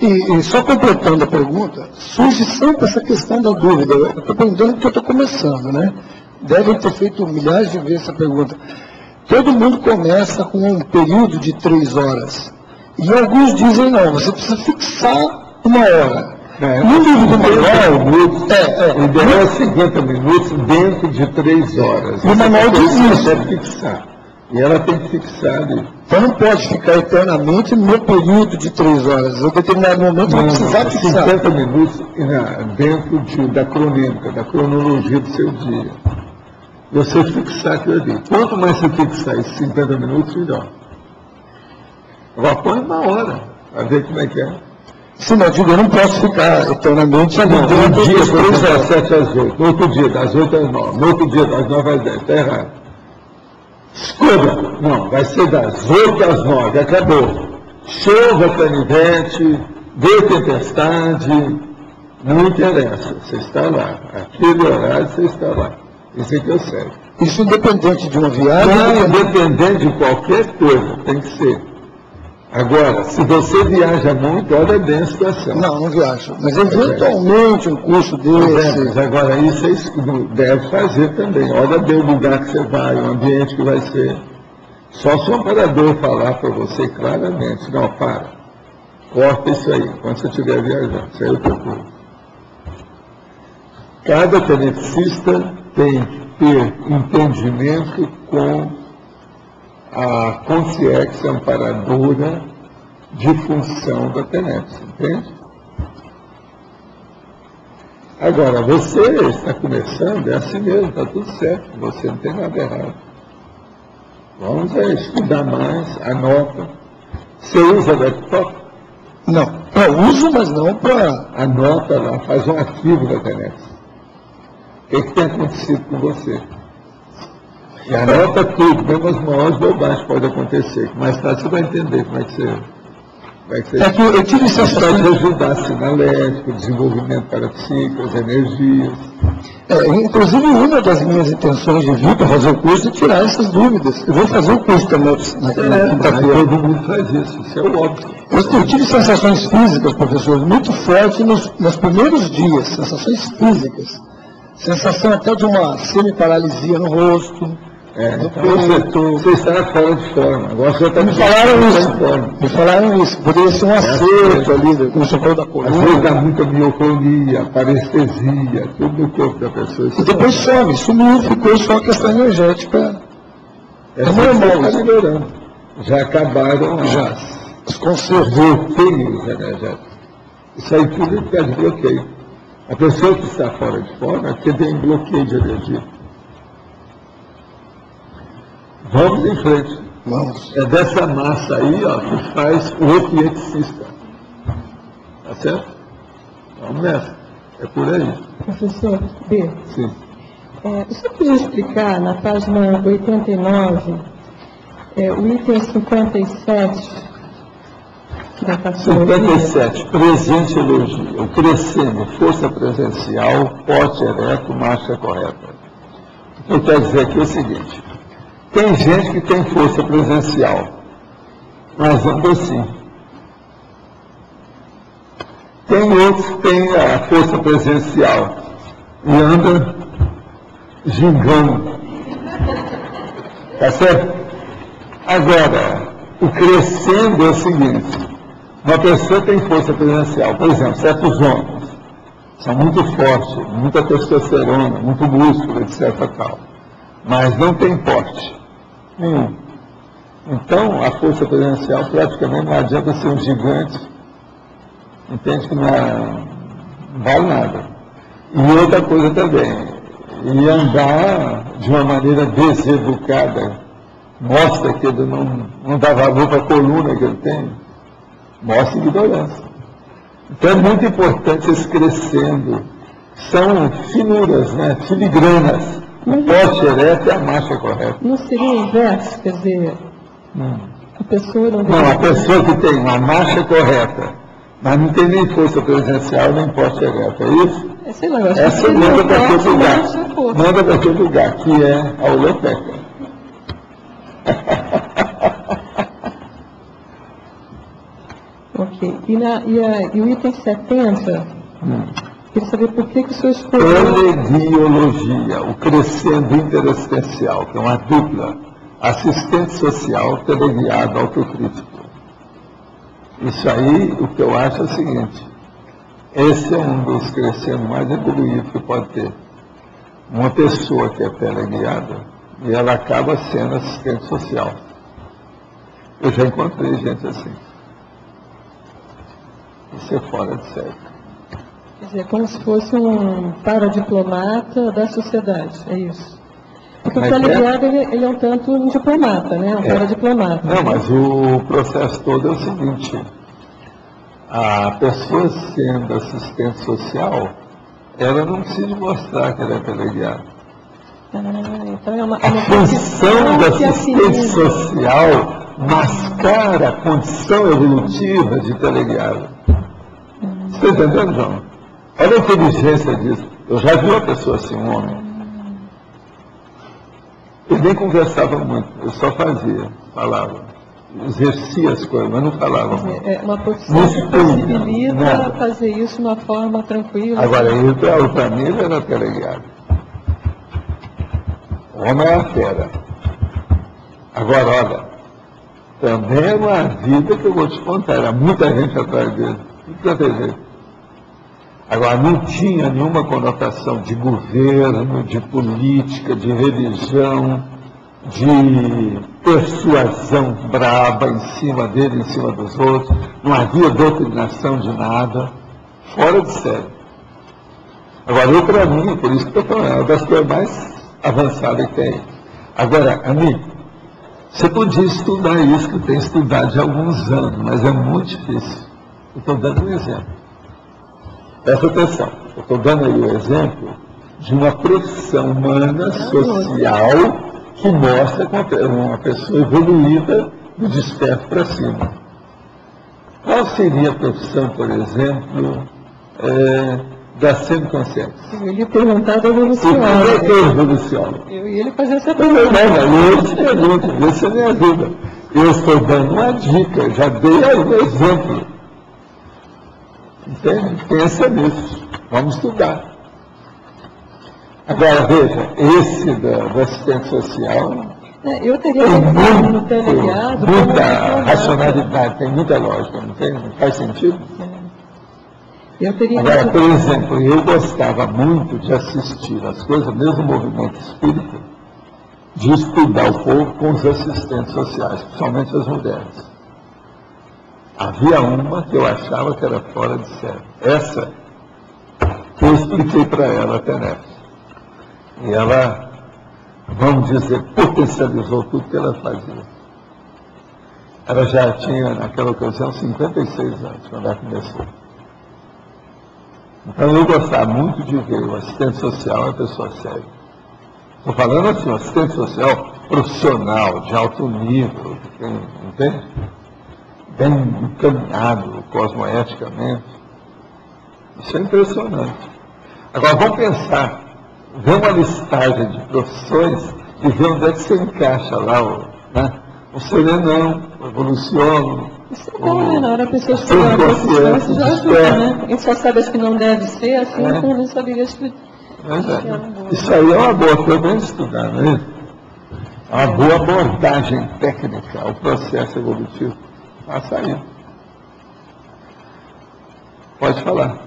E só completando a pergunta, surge sempre essa questão da dúvida. Eu estou perguntando porque eu estou começando, né? Devem ter feito milhares de vezes essa pergunta. Todo mundo começa com um período de 3 horas. E alguns dizem, não, você precisa fixar 1 hora. No livro do manual, o ideal é 50 minutos dentro de 3 horas. O manual diz isso. Deve fixar. E ela tem que fixar ali. Então não pode ficar eternamente no período de 3 horas. Em determinado momento vai precisar fixar. 50 minutos dentro da cronômica, da cronologia do seu dia. Você fixar aquilo ali. Quanto mais você fixar esses 50 minutos, melhor. Agora põe 1 hora, para ver como é que é. Sim, mas eu não posso ficar eternamente. Um dia, por exemplo, das 7 às 8. No outro dia, das 8 às 9. No outro dia, das 9 às 10. Está errado. Escolha. Não, vai ser das 8 às 9. Acabou. Chova, canivete, dê tempestade. Não interessa. Você está lá. Aquele horário você está lá. Isso é que eu sei. Isso independente de uma viagem? Não, independente de qualquer coisa. Tem que ser. Agora, se você viaja muito, olha bem a situação. Não viajo. Mas eventualmente um curso desse... Agora, isso deve fazer também. Olha bem o lugar que você vai, o ambiente que vai ser. Só se o amparador falar para você claramente, não, para, corta isso aí, quando você estiver viajando. Isso aí eu procuro. Cada tenepsista tem que ter entendimento com a consciência amparadora de função da TENEP, entende? Agora, você está começando, é assim mesmo, está tudo certo, você não tem nada errado. Vamos estudar mais, anota. Você usa laptop? Não, eu uso, mas não para... Anota lá, faz um arquivo da TENEP. O que tem acontecido com você? E anota tudo, mesmo as maiores bobagens podem acontecer. Mais tarde você vai entender como é que você... que eu tive sensação de ajudar sinalético, desenvolvimento parapsíquico, as energias. Inclusive, uma das minhas intenções de vir para fazer o curso é tirar essas dúvidas. Eu vou fazer o curso também na quinta-feira. Todo mundo faz isso é o óbvio. Eu tive sensações físicas, professor, muito fortes nos primeiros dias, sensações físicas. Sensação até de uma semi-paralisia no rosto. Você está fora de forma. Agora você está me falaram isso. Poderia ser um acerto ali, como você falou da coluna. Às vezes dá muita miocronia, parestesia, tudo no corpo da pessoa. E depois sumiu, ficou só a questão energética. Normal, está melhorando. Já acabaram os concertos. Bloqueios energéticos. Isso aí tudo é por causa de bloqueio. A pessoa que está fora de forma é porque tem bloqueio de energia. Vamos em frente. Vamos. É dessa massa aí que faz o opieticista. Tá certo? Vamos nessa. É por aí. Professor B. Sim. O senhor podia explicar na página 89, o item 57 da taxonomia? 57. Presente elogio. O crescendo, força presencial, porte ereto, marcha correta. Eu quero dizer aqui o seguinte. Tem gente que tem força presencial Nós vamos assim. Tem outros que têm a força presencial e anda gingando. Tá certo? Agora, o crescendo é o seguinte: uma pessoa tem força presencial, por exemplo, certos homens são muito fortes, muita testosterona, muito músculo, etc. Tal, mas não tem porte nenhum. Então, a força presencial praticamente não adianta ser um gigante, entende que não vale nada. E outra coisa também, e andar de uma maneira deseducada, mostra que ele não dá valor para a coluna que ele tem, mostra ignorância. Então é muito importante esse crescendo. São finuras, né? Filigranas. O poste ereto é a marcha correta. Não seria o inverso? Quer dizer, a pessoa não... Não, a pessoa que tem uma marcha correta, mas não tem nem força presencial, nem poste ereto, é isso? Sei lá, eu acho essa manda para aquele lugar. Manda para aquele lugar, que é a holoteca. Ok. E o item 70, queria saber por que o senhor escolheu... Teleguiologia, o crescendo interassistencial, que é uma dupla, assistente social teleguiado autocrítico. Isso aí, o que eu acho é o seguinte: esse é um dos crescendos mais evoluídos que pode ter. Uma pessoa que é teleguiada e ela acaba sendo assistente social. Eu já encontrei gente assim. Isso é fora de série. Quer dizer, como se fosse um paradiplomata da sociedade, é isso? Porque o teleguiado, ele é um tanto um diplomata, né? Um paradiplomata. Não, mas o processo todo é o seguinte: a pessoa sendo assistente social, ela não precisa mostrar que ela é teleguiada. Então é uma a função da assistente social mascara a condição evolutiva de teleguiada. Você está entendendo, João? Olha a inteligência disso. Eu já vi uma pessoa assim, um homem. Ele nem conversava muito, eu só fazia, falava. Exercia as coisas, mas não falava muito. É uma profissão que possibilita fazer isso de uma forma tranquila. Agora, para mim, ele era teleguiado. O homem é uma fera. Agora, olha, também é uma vida que eu vou te contar, era muita gente atrás dele, muita gente. Agora, não tinha nenhuma conotação de governo, de política, de religião, de persuasão braba em cima dele, em cima dos outros. Não havia doutrinação de nada, fora de série. Agora, eu, para mim, por isso que estou falando, é uma das coisas mais avançadas que tem. Agora, amigo, você podia estudar isso, que eu tenho estudado há alguns anos, mas é muito difícil. Eu estou dando um exemplo. Presta atenção, eu estou dando aí o exemplo de uma profissão humana, social, que mostra uma pessoa evoluída do desperto para cima. Qual seria a profissão, por exemplo, da semiconsciência? Eu ia perguntar da evolução. Como é que é evolução? Eu ia lhe fazer essa pergunta. Não, eu te pergunto, vê se é minha vida. Eu estou dando uma dica, já dei aí um exemplo. Entende? Pensa nisso. Vamos estudar. Agora, veja, esse do assistente social eu teria tem no teleguiado, muita racionalidade, tem muita lógica, não tem? Não faz sentido? Agora, por exemplo, eu gostava muito de assistir as coisas, mesmo no movimento espírita, de estudar o povo com os assistentes sociais, principalmente as mulheres. Havia uma que eu achava que era fora de série. Essa que eu expliquei para ela até nessa. E ela, vamos dizer, potencializou tudo que ela fazia. Ela já tinha, naquela ocasião, 56 anos, quando ela começou. Então eu gostava muito de ver o assistente social uma pessoa séria. Estou falando assim, um assistente social profissional, de alto nível, entende? Bem encaminhado cosmoeticamente. Isso é impressionante. Agora vamos pensar, ver uma listagem de profissões e ver onde é que você encaixa lá o serenão, evolucionam. Isso é bom, né? Na hora a pessoa chega na profissão, já ajuda, né? A gente só sabe as que não deve ser, assim, como não saberia estudar. Isso aí é uma boa coisa de estudar, não é? Uma boa abordagem técnica ao processo evolutivo. Passa aí. Pode falar.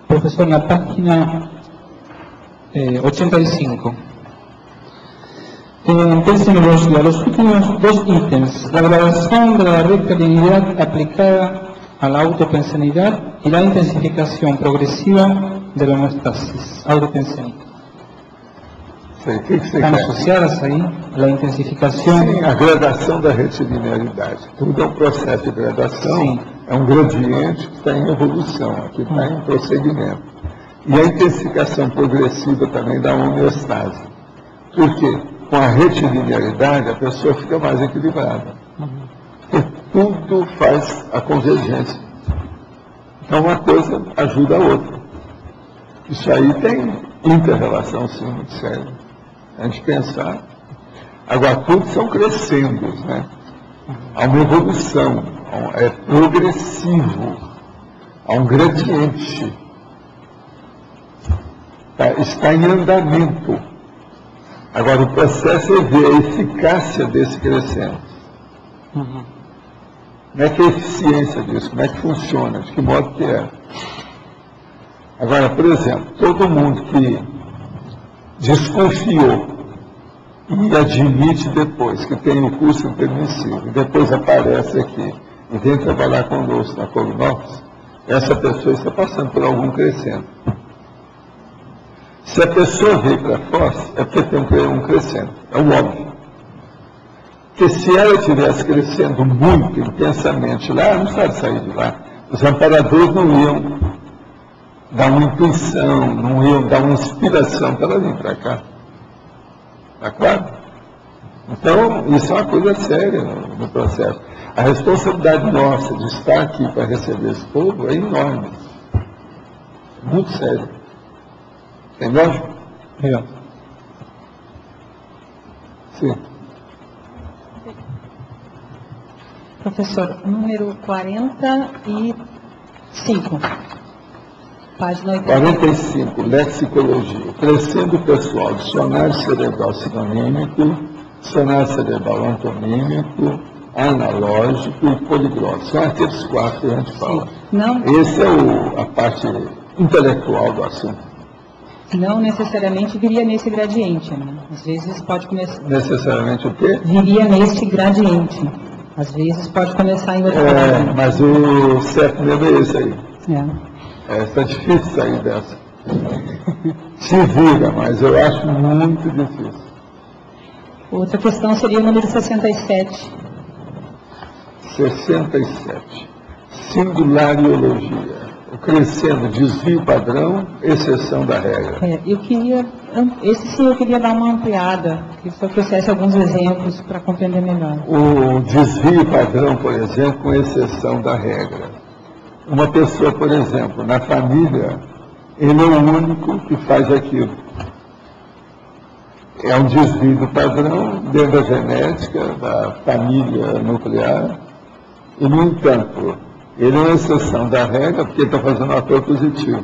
Profesor, na página 85. En terminología, los últimos dos ítems, la graduación de la rectilinidad aplicada a la autopensanidad y la intensificación progresiva de la homeostasis autopensánica. Estão associadas aí? A intensificação? Sim, a gradação da retilinearidade. Tudo é um processo de gradação, sim. É um gradiente que está em evolução, que está em prosseguimento. E a intensificação progressiva também da homeostase. Por quê? Com a retilinearidade a pessoa fica mais equilibrada. Porque tudo faz a convergência. Então uma coisa ajuda a outra. Isso aí tem inter-relação, sim, muito séria. A gente pensar. Agora, tudo são crescendos, né? Há uma evolução, é progressivo, há um gradiente. Está em andamento. Agora, o processo é ver a eficácia desse crescendo. Como é que é a eficiência disso? Como é que funciona? De que modo que é? Agora, por exemplo, todo mundo que desconfiou e admite depois que tem o curso intermissivo e depois aparece aqui e vem trabalhar conosco na Cognópolis, essa pessoa está passando por algum crescendo. Se a pessoa veio para Foz, é porque tem um crescendo, é o óbvio. Porque se ela estivesse crescendo muito intensamente lá, ela não sabe sair de lá. Os amparadores não iam dar uma intuição, não iam dar uma inspiração para ela vir para cá. Está claro? Então, isso é uma coisa séria no processo. A responsabilidade nossa de estar aqui para receber esse povo é enorme. Muito séria. Tem lógico? Legal. Sim. Professor, número 45. Página 45, lexicologia. Crescendo pessoal, dicionário cerebral sinonímico, dicionário cerebral antonímico, analógico e poliglota. São aqueles quatro que a gente fala. Não. Esse é a parte intelectual do assunto. Não necessariamente viria nesse gradiente, né? Às vezes pode começar... Necessariamente o quê? Viria nesse gradiente. Às vezes pode começar em outra palavra. Mas o certo mesmo é esse aí. Está difícil sair dessa. Se vira, mas eu acho muito difícil. Outra questão seria o número 67. 67. Singulariologia. O crescendo, desvio padrão, exceção da regra. Esse sim eu queria dar uma ampliada, que só trouxesse alguns exemplos para compreender melhor. O desvio padrão, por exemplo, com exceção da regra. Uma pessoa, por exemplo, na família, ele é o único que faz aquilo. É um desvio do padrão dentro da genética, da família nuclear, e, no entanto, ele é uma exceção da regra porque ele está fazendo um ator positivo.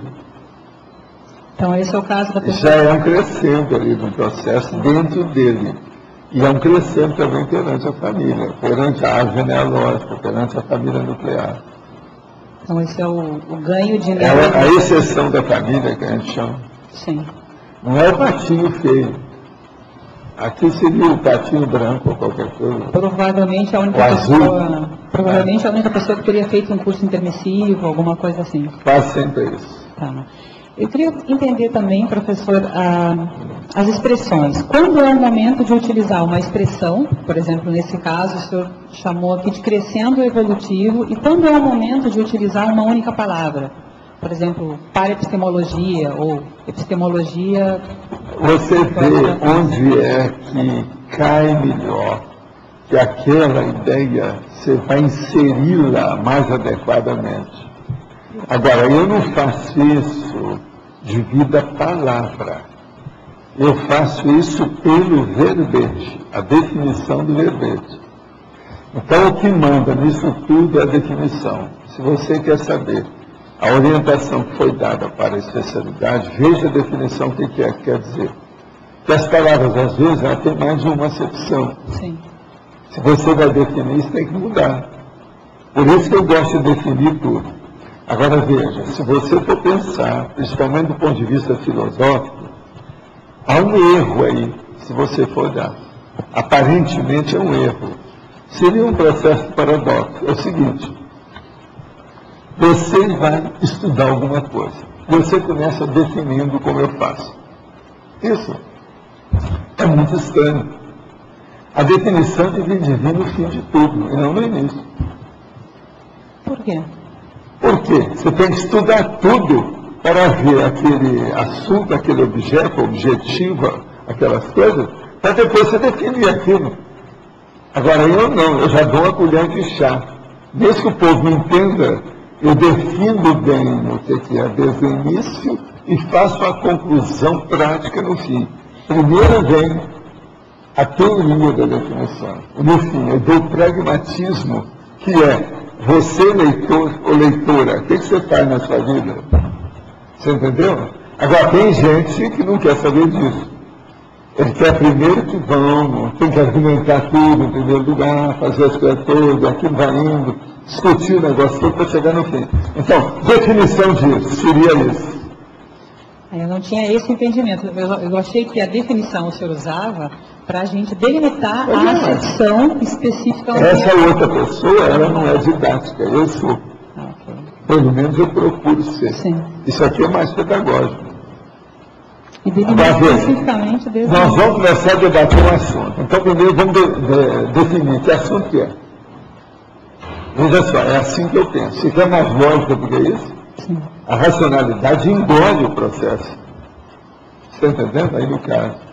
Então, esse é o caso da pessoa. Já é um crescendo ali no processo dentro dele. E é um crescendo também perante a família, perante a árvore genealógica, perante a família nuclear. Então, esse é o ganho de... É a exceção da família que a gente chama. Sim. Não é o patinho feio. Aqui seria o patinho branco ou qualquer coisa. Provavelmente a única pessoa... Provavelmente a única pessoa que teria feito um curso intermissivo, alguma coisa assim. Faz sempre isso. Tá. Eu queria entender também, professor, as expressões. Quando é o momento de utilizar uma expressão, por exemplo, nesse caso, o senhor chamou aqui de crescendo evolutivo, e quando é o momento de utilizar uma única palavra? Por exemplo, paraepistemologia ou epistemologia... Você vê onde é que cai melhor, que aquela ideia você vai inseri-la mais adequadamente. Agora, eu não faço isso devido à palavra. Eu faço isso pelo verbete, a definição do verbete. Então, o que manda nisso tudo é a definição. Se você quer saber a orientação que foi dada para a especialidade, veja a definição, o que quer dizer. Porque as palavras, às vezes, ela tem mais de uma acepção. Sim. Se você vai definir, isso tem que mudar. Por isso que eu gosto de definir tudo. Agora, veja, se você for pensar, principalmente do ponto de vista filosófico, há um erro aí, se você for dar. Aparentemente é um erro. Seria um processo de paradoxo. É o seguinte: você vai estudar alguma coisa. Você começa definindo como eu faço. Isso é muito estranho. A definição devia vir no fim de tudo, e não no início. Por quê? Porque você tem que estudar tudo para ver aquele assunto, aquele objeto, objetivo, aquelas coisas, para depois você definir aquilo. Agora eu não, eu já dou uma colher de chá. Desde que o povo me entenda, eu defino bem o que é desde o início e faço a conclusão prática no fim. Primeiro vem a teoria da definição. No fim, eu dou o pragmatismo, que é você, leitor ou leitora, o que você faz na sua vida? Você entendeu? Agora, tem gente que não quer saber disso. Ele quer primeiro que vamos, tem que argumentar tudo em primeiro lugar, fazer as coisas todas, aquilo vai indo, discutir o negócio todo para chegar no fim. Então, definição disso, seria isso. Eu não tinha esse entendimento. Eu achei que a definição o senhor usava para a gente delimitar a acepção específica. Essa outra pessoa, ela não é didática, eu sou. Okay. Pelo menos eu procuro ser. Sim. Isso aqui é mais pedagógico. E delimitar especificamente desde... Nós vamos começar a debater um assunto. Então, primeiro vamos definir que assunto que é. Veja só, é assim que eu penso. Se quer mais lógica do que isso, sim, a racionalidade engole o processo. Você está entendendo? Aí no caso.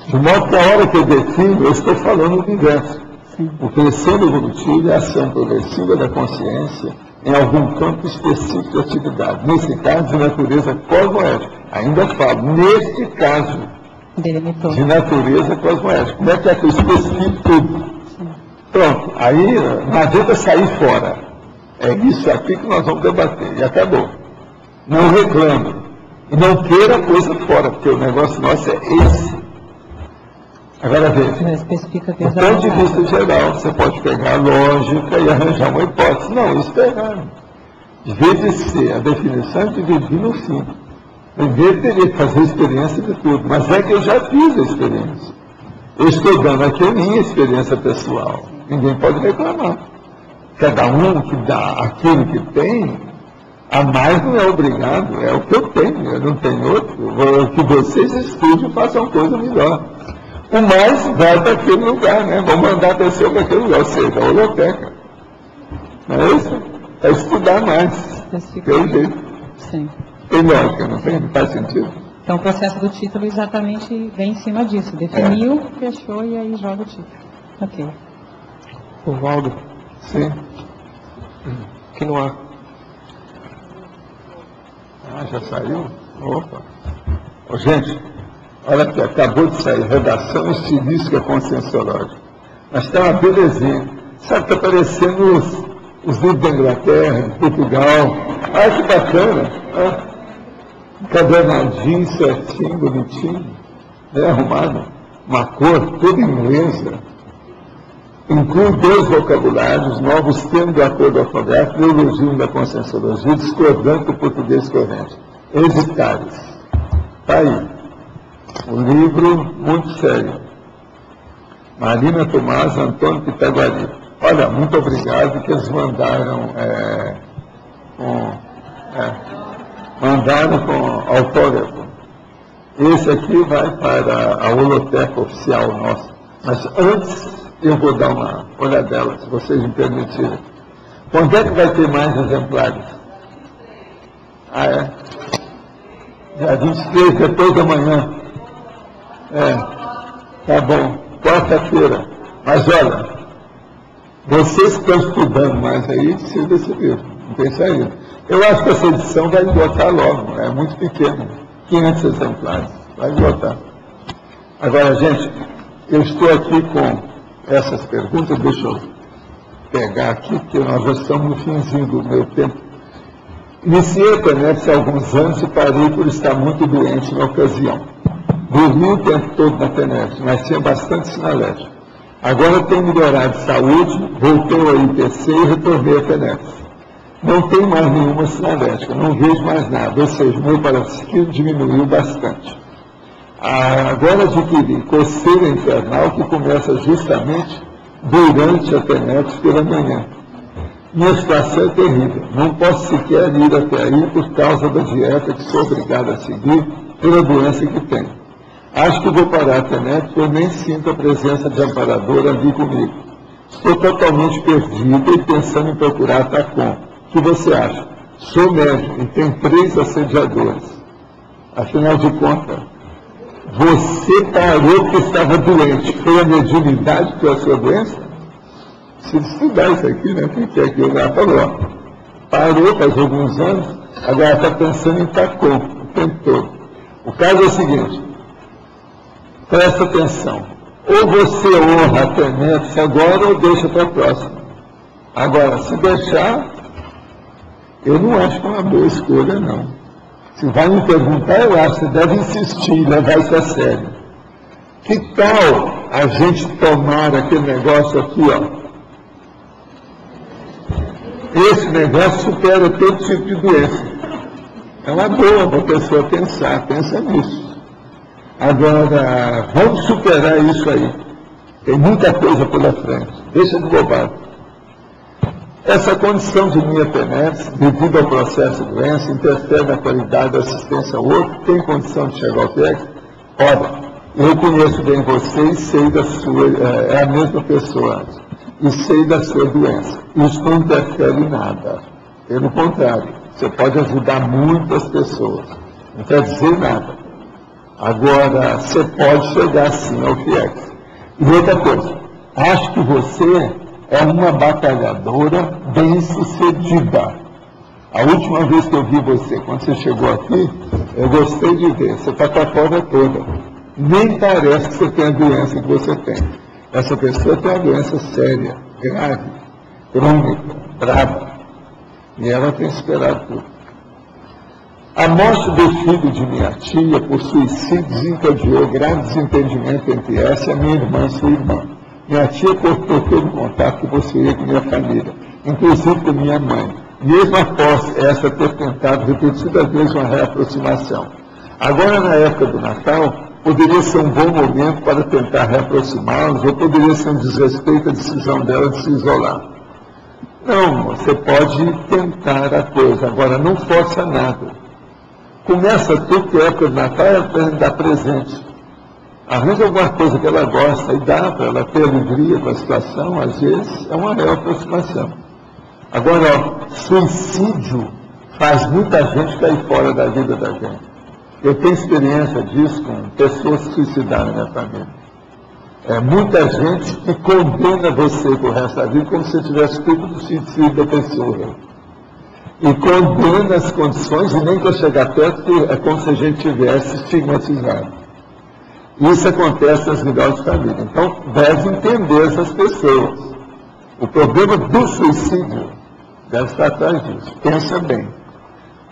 De modo que a hora que eu defino, eu estou falando do universo. sim, O crescendo evolutivo é a ação progressiva da consciência em algum campo específico de atividade. Nesse caso, de natureza cosmoética. Ainda falo, neste caso, delimitou, de natureza cosmoética. Como é que eu especifico tudo? sim. Pronto, aí não adianta sair fora. É isso aqui que nós vamos debater. E acabou. Não reclame. E não queira coisa fora, porque o negócio nosso é esse. Agora veja, do ponto de vista geral, você pode pegar a lógica e arranjar uma hipótese. Não, isso está errado. Em vez de ser a definição, devia vir no fim. Primeiro teria que fazer a experiência de tudo, mas é que eu já fiz a experiência. Eu estou dando aqui a minha experiência pessoal. Ninguém pode reclamar. Cada um que dá aquilo que tem, a mais não é obrigado, é o que eu tenho, eu não tenho outro. Que vocês estudem e façam coisa melhor. O mais vai para aquele lugar, né? Vão mandar a pessoa para aquele lugar, ou seja, a holoteca. Não é isso? É estudar mais. Pelo jeito. Sim. Tem lógica, não tem? Não faz sentido? Então o processo do título exatamente vem em cima disso. Definiu, fechou e aí joga o título. Ok. O Valdo. Sim. Aqui no ar. Ah, já saiu? Opa. Ô, gente, olha aqui, acabou de sair, redação estilística conscienciológica. Mas está uma belezinha. Sabe, está parecendo os livros da Inglaterra, de Portugal. Ah, que bacana. Ah, cadernadinho, certinho, bonitinho, bem arrumado. Uma cor toda inglesa. Inclui 2 vocabulários, novos termos de acordo ortográfico, neologismo da conscienciologia, discordante do português corrente. Hesitares. Está aí. Um livro muito sério. Marina Tomás, Antônio Pitaguari. Olha, muito obrigado que eles mandaram com autógrafo. Esse aqui vai para a holoteca oficial nossa. Mas antes, eu vou dar uma olhadela, se vocês me permitirem. Quando é que vai ter mais exemplares? Ah, é? Dia 23, depois da manhã. Tá bom. Quarta-feira. Mas olha, vocês que estão estudando mais aí, precisam desse livro. Não tem saída. Eu acho que essa edição vai esgotar logo. É muito pequena. 500 exemplares. Vai votar. Agora, gente, eu estou aqui com essas perguntas, deixa eu pegar aqui, porque nós já estamos no finzinho do meu tempo. Iniciei a TENEPS há alguns anos e parei por estar muito doente na ocasião. Dormi o tempo todo na TENEPS, mas tinha bastante sinalética. Agora tenho melhorado de saúde, voltou ao IPC e retornei a TENEPS. Não tenho mais nenhuma sinalética, não vejo mais nada, ou seja, meu parapsiquismo diminuiu bastante. Agora adquiri coceira infernal que começa justamente durante a TENEPS pela manhã. Minha situação é terrível, não posso sequer ir até aí por causa da dieta que sou obrigado a seguir pela doença que tenho. Acho que vou parar a TENEPS, eu nem sinto a presença de amparador ali comigo. Estou totalmente perdido e pensando em procurar a TACOM. O que você acha? Sou médico e tenho 3 assediadores. Afinal de contas, você parou porque estava doente. Foi a mediunidade que foi a sua doença? Se estudar isso aqui, né? Quem quer que eu já falou? Parou faz alguns anos, agora está pensando em TACOM o tempo todo. O caso é o seguinte, presta atenção. Ou você honra a TENEPS agora ou deixa para a próxima. Agora, se deixar, eu não acho que é uma boa escolha, não. Se vai me perguntar, eu acho que você deve insistir, levar isso a sério. Que tal a gente tomar aquele negócio aqui, ó? Esse negócio supera todo tipo de doença. É uma boa para a pessoa pensar, pensa nisso. Agora, vamos superar isso aí. Tem muita coisa pela frente. Deixa de bobagem. Essa condição de minha TENEPS, devido ao processo de doença, interfere na qualidade da assistência ao outro, tem condição de chegar ao PEC? Ora, eu conheço bem você e sei da sua, é a mesma pessoa antes, e sei da sua doença. Isso não interfere em nada. Pelo contrário, você pode ajudar muitas pessoas. Não quer dizer nada. Agora, você pode chegar sim ao FIEX. E outra coisa, acho que você é uma batalhadora bem-sucedida. A última vez que eu vi você, quando você chegou aqui, eu gostei de ver. Você está com a corda toda. Nem parece que você tem a doença que você tem. Essa pessoa tem uma doença séria, grave, crônica, brava. E ela tem esperado tudo. A morte do filho de minha tia por suicídio desencadeou grande desentendimento entre essa e a minha irmã e sua irmã. Minha tia cortou todo o contato que possuía com minha família, inclusive com minha mãe, mesmo após essa ter tentado repetidas vezes uma reaproximação. Agora, na época do Natal, poderia ser um bom momento para tentar reaproximá-los, ou poderia ser um desrespeito à decisão dela de se isolar. Não, você pode tentar a coisa, agora não força nada. Começa tudo que a época do Natal é dar presente. Arranja alguma coisa que ela gosta e dá para ela ter alegria com a situação, às vezes é uma real aproximação. Agora, ó, suicídio faz muita gente cair fora da vida da gente. Eu tenho experiência disso com pessoas que suicidaram na minha família. É muita gente que condena você com o resto da vida como se tivesse tudo do suicídio da pessoa. E condena as condições e nem para chegar perto, é como se a gente tivesse estigmatizado. Isso acontece nas melhores famílias. Então, deve entender essas pessoas. O problema do suicídio deve estar atrás disso. Pensa bem.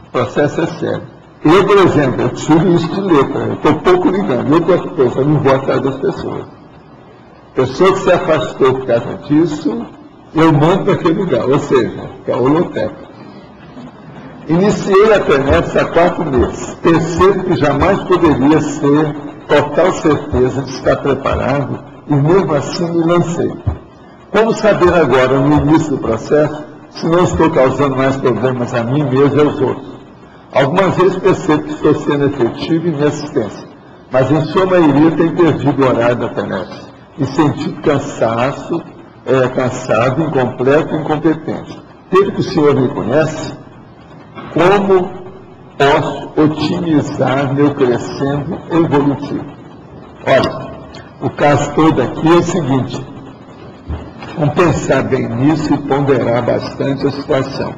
O processo é sério. Eu, por exemplo, eu tiro isso de letra. Eu estou pouco ligando. Outra coisa, eu não vou atrás das pessoas. Pessoa que se afastou por causa disso, eu mando para aquele lugar. Ou seja, que é a holoteca. Iniciei a TENEPS há 4 meses. Percebo que jamais poderia ser total certeza de estar preparado e mesmo assim me lancei. Como saber agora, no início do processo, se não estou causando mais problemas a mim mesmo e aos outros? Algumas vezes percebo que estou sendo efetivo em minha assistência, mas em sua maioria tenho perdido o horário da TENEPS e sentido cansado, incompleto e incompetente. Pelo que o senhor me conhece, como posso otimizar meu crescendo evolutivo? Olha, o caso todo aqui é o seguinte, vamos pensar bem nisso e ponderar bastante a situação.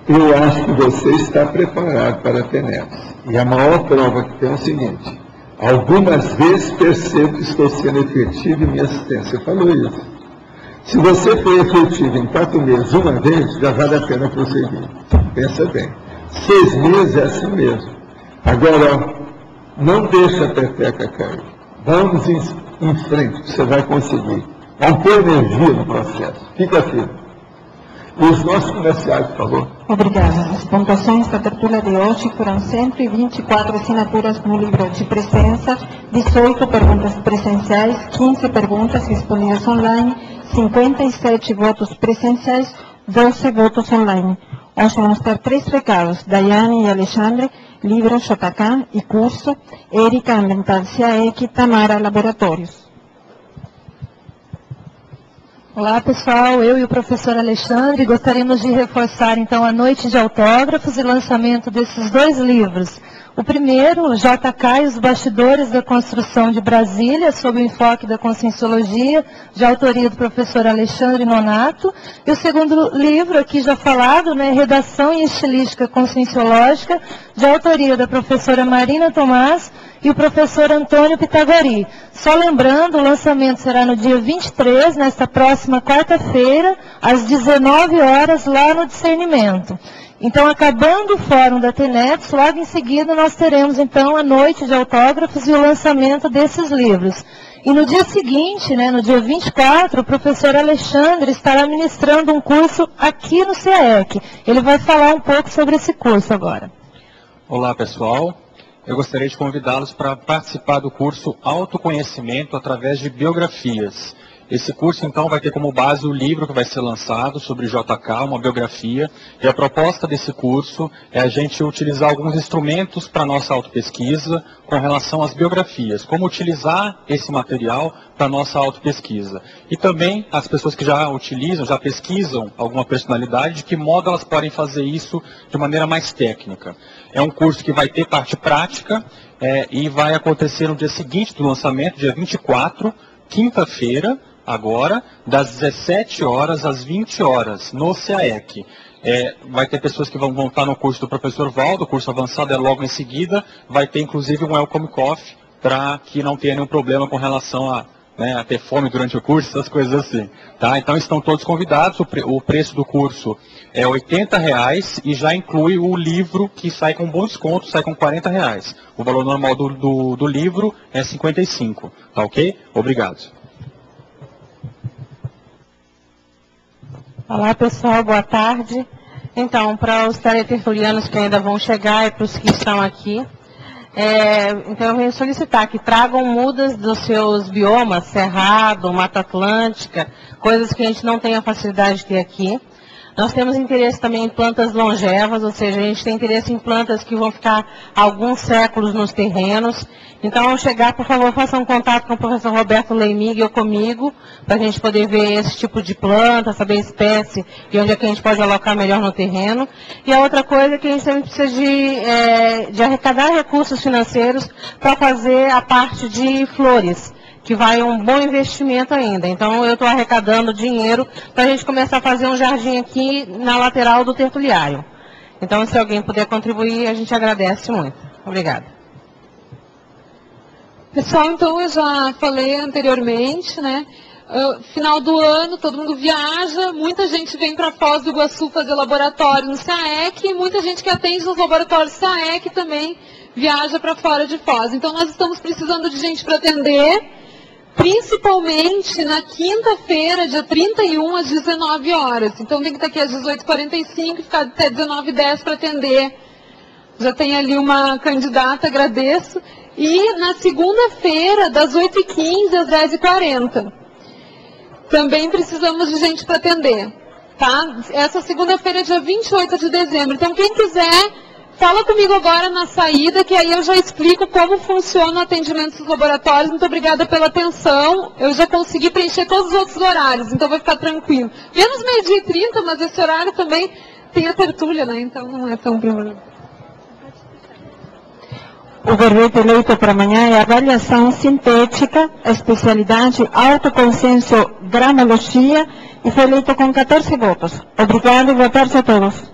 Eu acho que você está preparado para a TENEPS. E a maior prova que tem é o seguinte, Algumas vezes percebo que estou sendo efetivo em minha assistência. Falou isso. Se você for efetivo em 4 meses, uma vez, já vale a pena prosseguir. Pensa bem. 6 meses é assim mesmo. Agora, não deixa a peteca cair. Vamos em frente, você vai conseguir. Vamos ter energia no processo. Fica firme. Os nossos comerciais, por favor. Obrigada. As pontuações da tertúlia de hoje foram 124 assinaturas no livro de presença, 18 perguntas presenciais, 15 perguntas respondidas online, 57 votos presenciais, 12 votos online. Hoje vamos ter 3 recados, Daiane e Alexandre, livro JK e curso, Érica Ambiental CAEC, Tamara Laboratórios. Olá pessoal, eu e o professor Alexandre gostaríamos de reforçar então a noite de autógrafos e lançamento desses 2 livros. O primeiro, o JK e os bastidores da construção de Brasília, sob o enfoque da conscienciologia, de autoria do professor Alexandre Nonato. E o segundo livro, aqui já falado, né, Redação em Estilística Conscienciológica, de autoria da professora Marina Tomás e o professor Antônio Pitagori. Só lembrando, o lançamento será no dia 23, nesta próxima quarta-feira, às 19 horas, lá no Discernimento. Então, acabando o fórum da TENEPS, logo em seguida nós teremos, então, a noite de autógrafos e o lançamento desses livros. E no dia seguinte, né, no dia 24, o professor Alexandre estará ministrando um curso aqui no CAEC. Ele vai falar um pouco sobre esse curso agora. Olá, pessoal. Eu gostaria de convidá-los para participar do curso Autoconhecimento através de biografias. Esse curso, então, vai ter como base o livro que vai ser lançado sobre JK, uma biografia. E a proposta desse curso é a gente utilizar alguns instrumentos para a nossa autopesquisa com relação às biografias. Como utilizar esse material para a nossa autopesquisa. E também as pessoas que já utilizam, já pesquisam alguma personalidade, de que modo elas podem fazer isso de maneira mais técnica. É um curso que vai ter parte prática e vai acontecer no dia seguinte do lançamento, dia 24, quinta-feira, agora, das 17 horas às 20 horas, no CAEC. Vai ter pessoas que vão estar no curso do professor Valdo, o curso avançado é logo em seguida, vai ter inclusive um welcome coffee, para que não tenha nenhum problema com relação a ter fome durante o curso, essas coisas assim. Tá? Então estão todos convidados, o preço do curso é R$ 80 e já inclui o livro que sai com bom desconto, sai com R$ 40. O valor normal do livro é R$ 55, tá ok? Obrigado. Olá pessoal, boa tarde. Então, para os teletertulianos que ainda vão chegar e para os que estão aqui, então eu venho solicitar que tragam mudas dos seus biomas, Cerrado, Mata Atlântica, coisas que a gente não tem a facilidade de ter aqui. Nós temos interesse também em plantas longevas, ou seja, a gente tem interesse em plantas que vão ficar alguns séculos nos terrenos. Então, ao chegar, por favor, façam um contato com o professor Roberto Leimig ou comigo, para a gente poder ver esse tipo de planta, saber a espécie e onde é que a gente pode alocar melhor no terreno. E a outra coisa é que a gente também precisa de arrecadar recursos financeiros para fazer a parte de flores, que vai um bom investimento ainda. Então, eu estou arrecadando dinheiro para a gente começar a fazer um jardim aqui na lateral do tertuliário. Então, se alguém puder contribuir, a gente agradece muito. Obrigada. Pessoal, então, eu já falei anteriormente, né? Final do ano, todo mundo viaja, muita gente vem para Foz do Iguaçu fazer laboratório no CAEC, e muita gente que atende nos laboratórios CAEC também viaja para fora de Foz. Então, nós estamos precisando de gente para atender, principalmente na quinta-feira, dia 31, às 19 horas. Então, tem que estar aqui às 18h45 e ficar até 19h10 para atender. Já tem ali uma candidata, agradeço. E na segunda-feira, das 8h15 às 10h40. Também precisamos de gente para atender. Tá? Essa segunda-feira é dia 28 de dezembro. Então, quem quiser, fala comigo agora na saída, que aí eu já explico como funciona o atendimento dos laboratórios. Muito obrigada pela atenção. Eu já consegui preencher todos os outros horários, então vai ficar tranquilo. Menos 12h30, mas esse horário também tem a tertúlia, né? Então não é tão primoroso. O verbete eleito para amanhã é avaliação sintética, especialidade autoconsciência gramologia, e foi eleito com 14 votos. Obrigado e boa tarde a todos.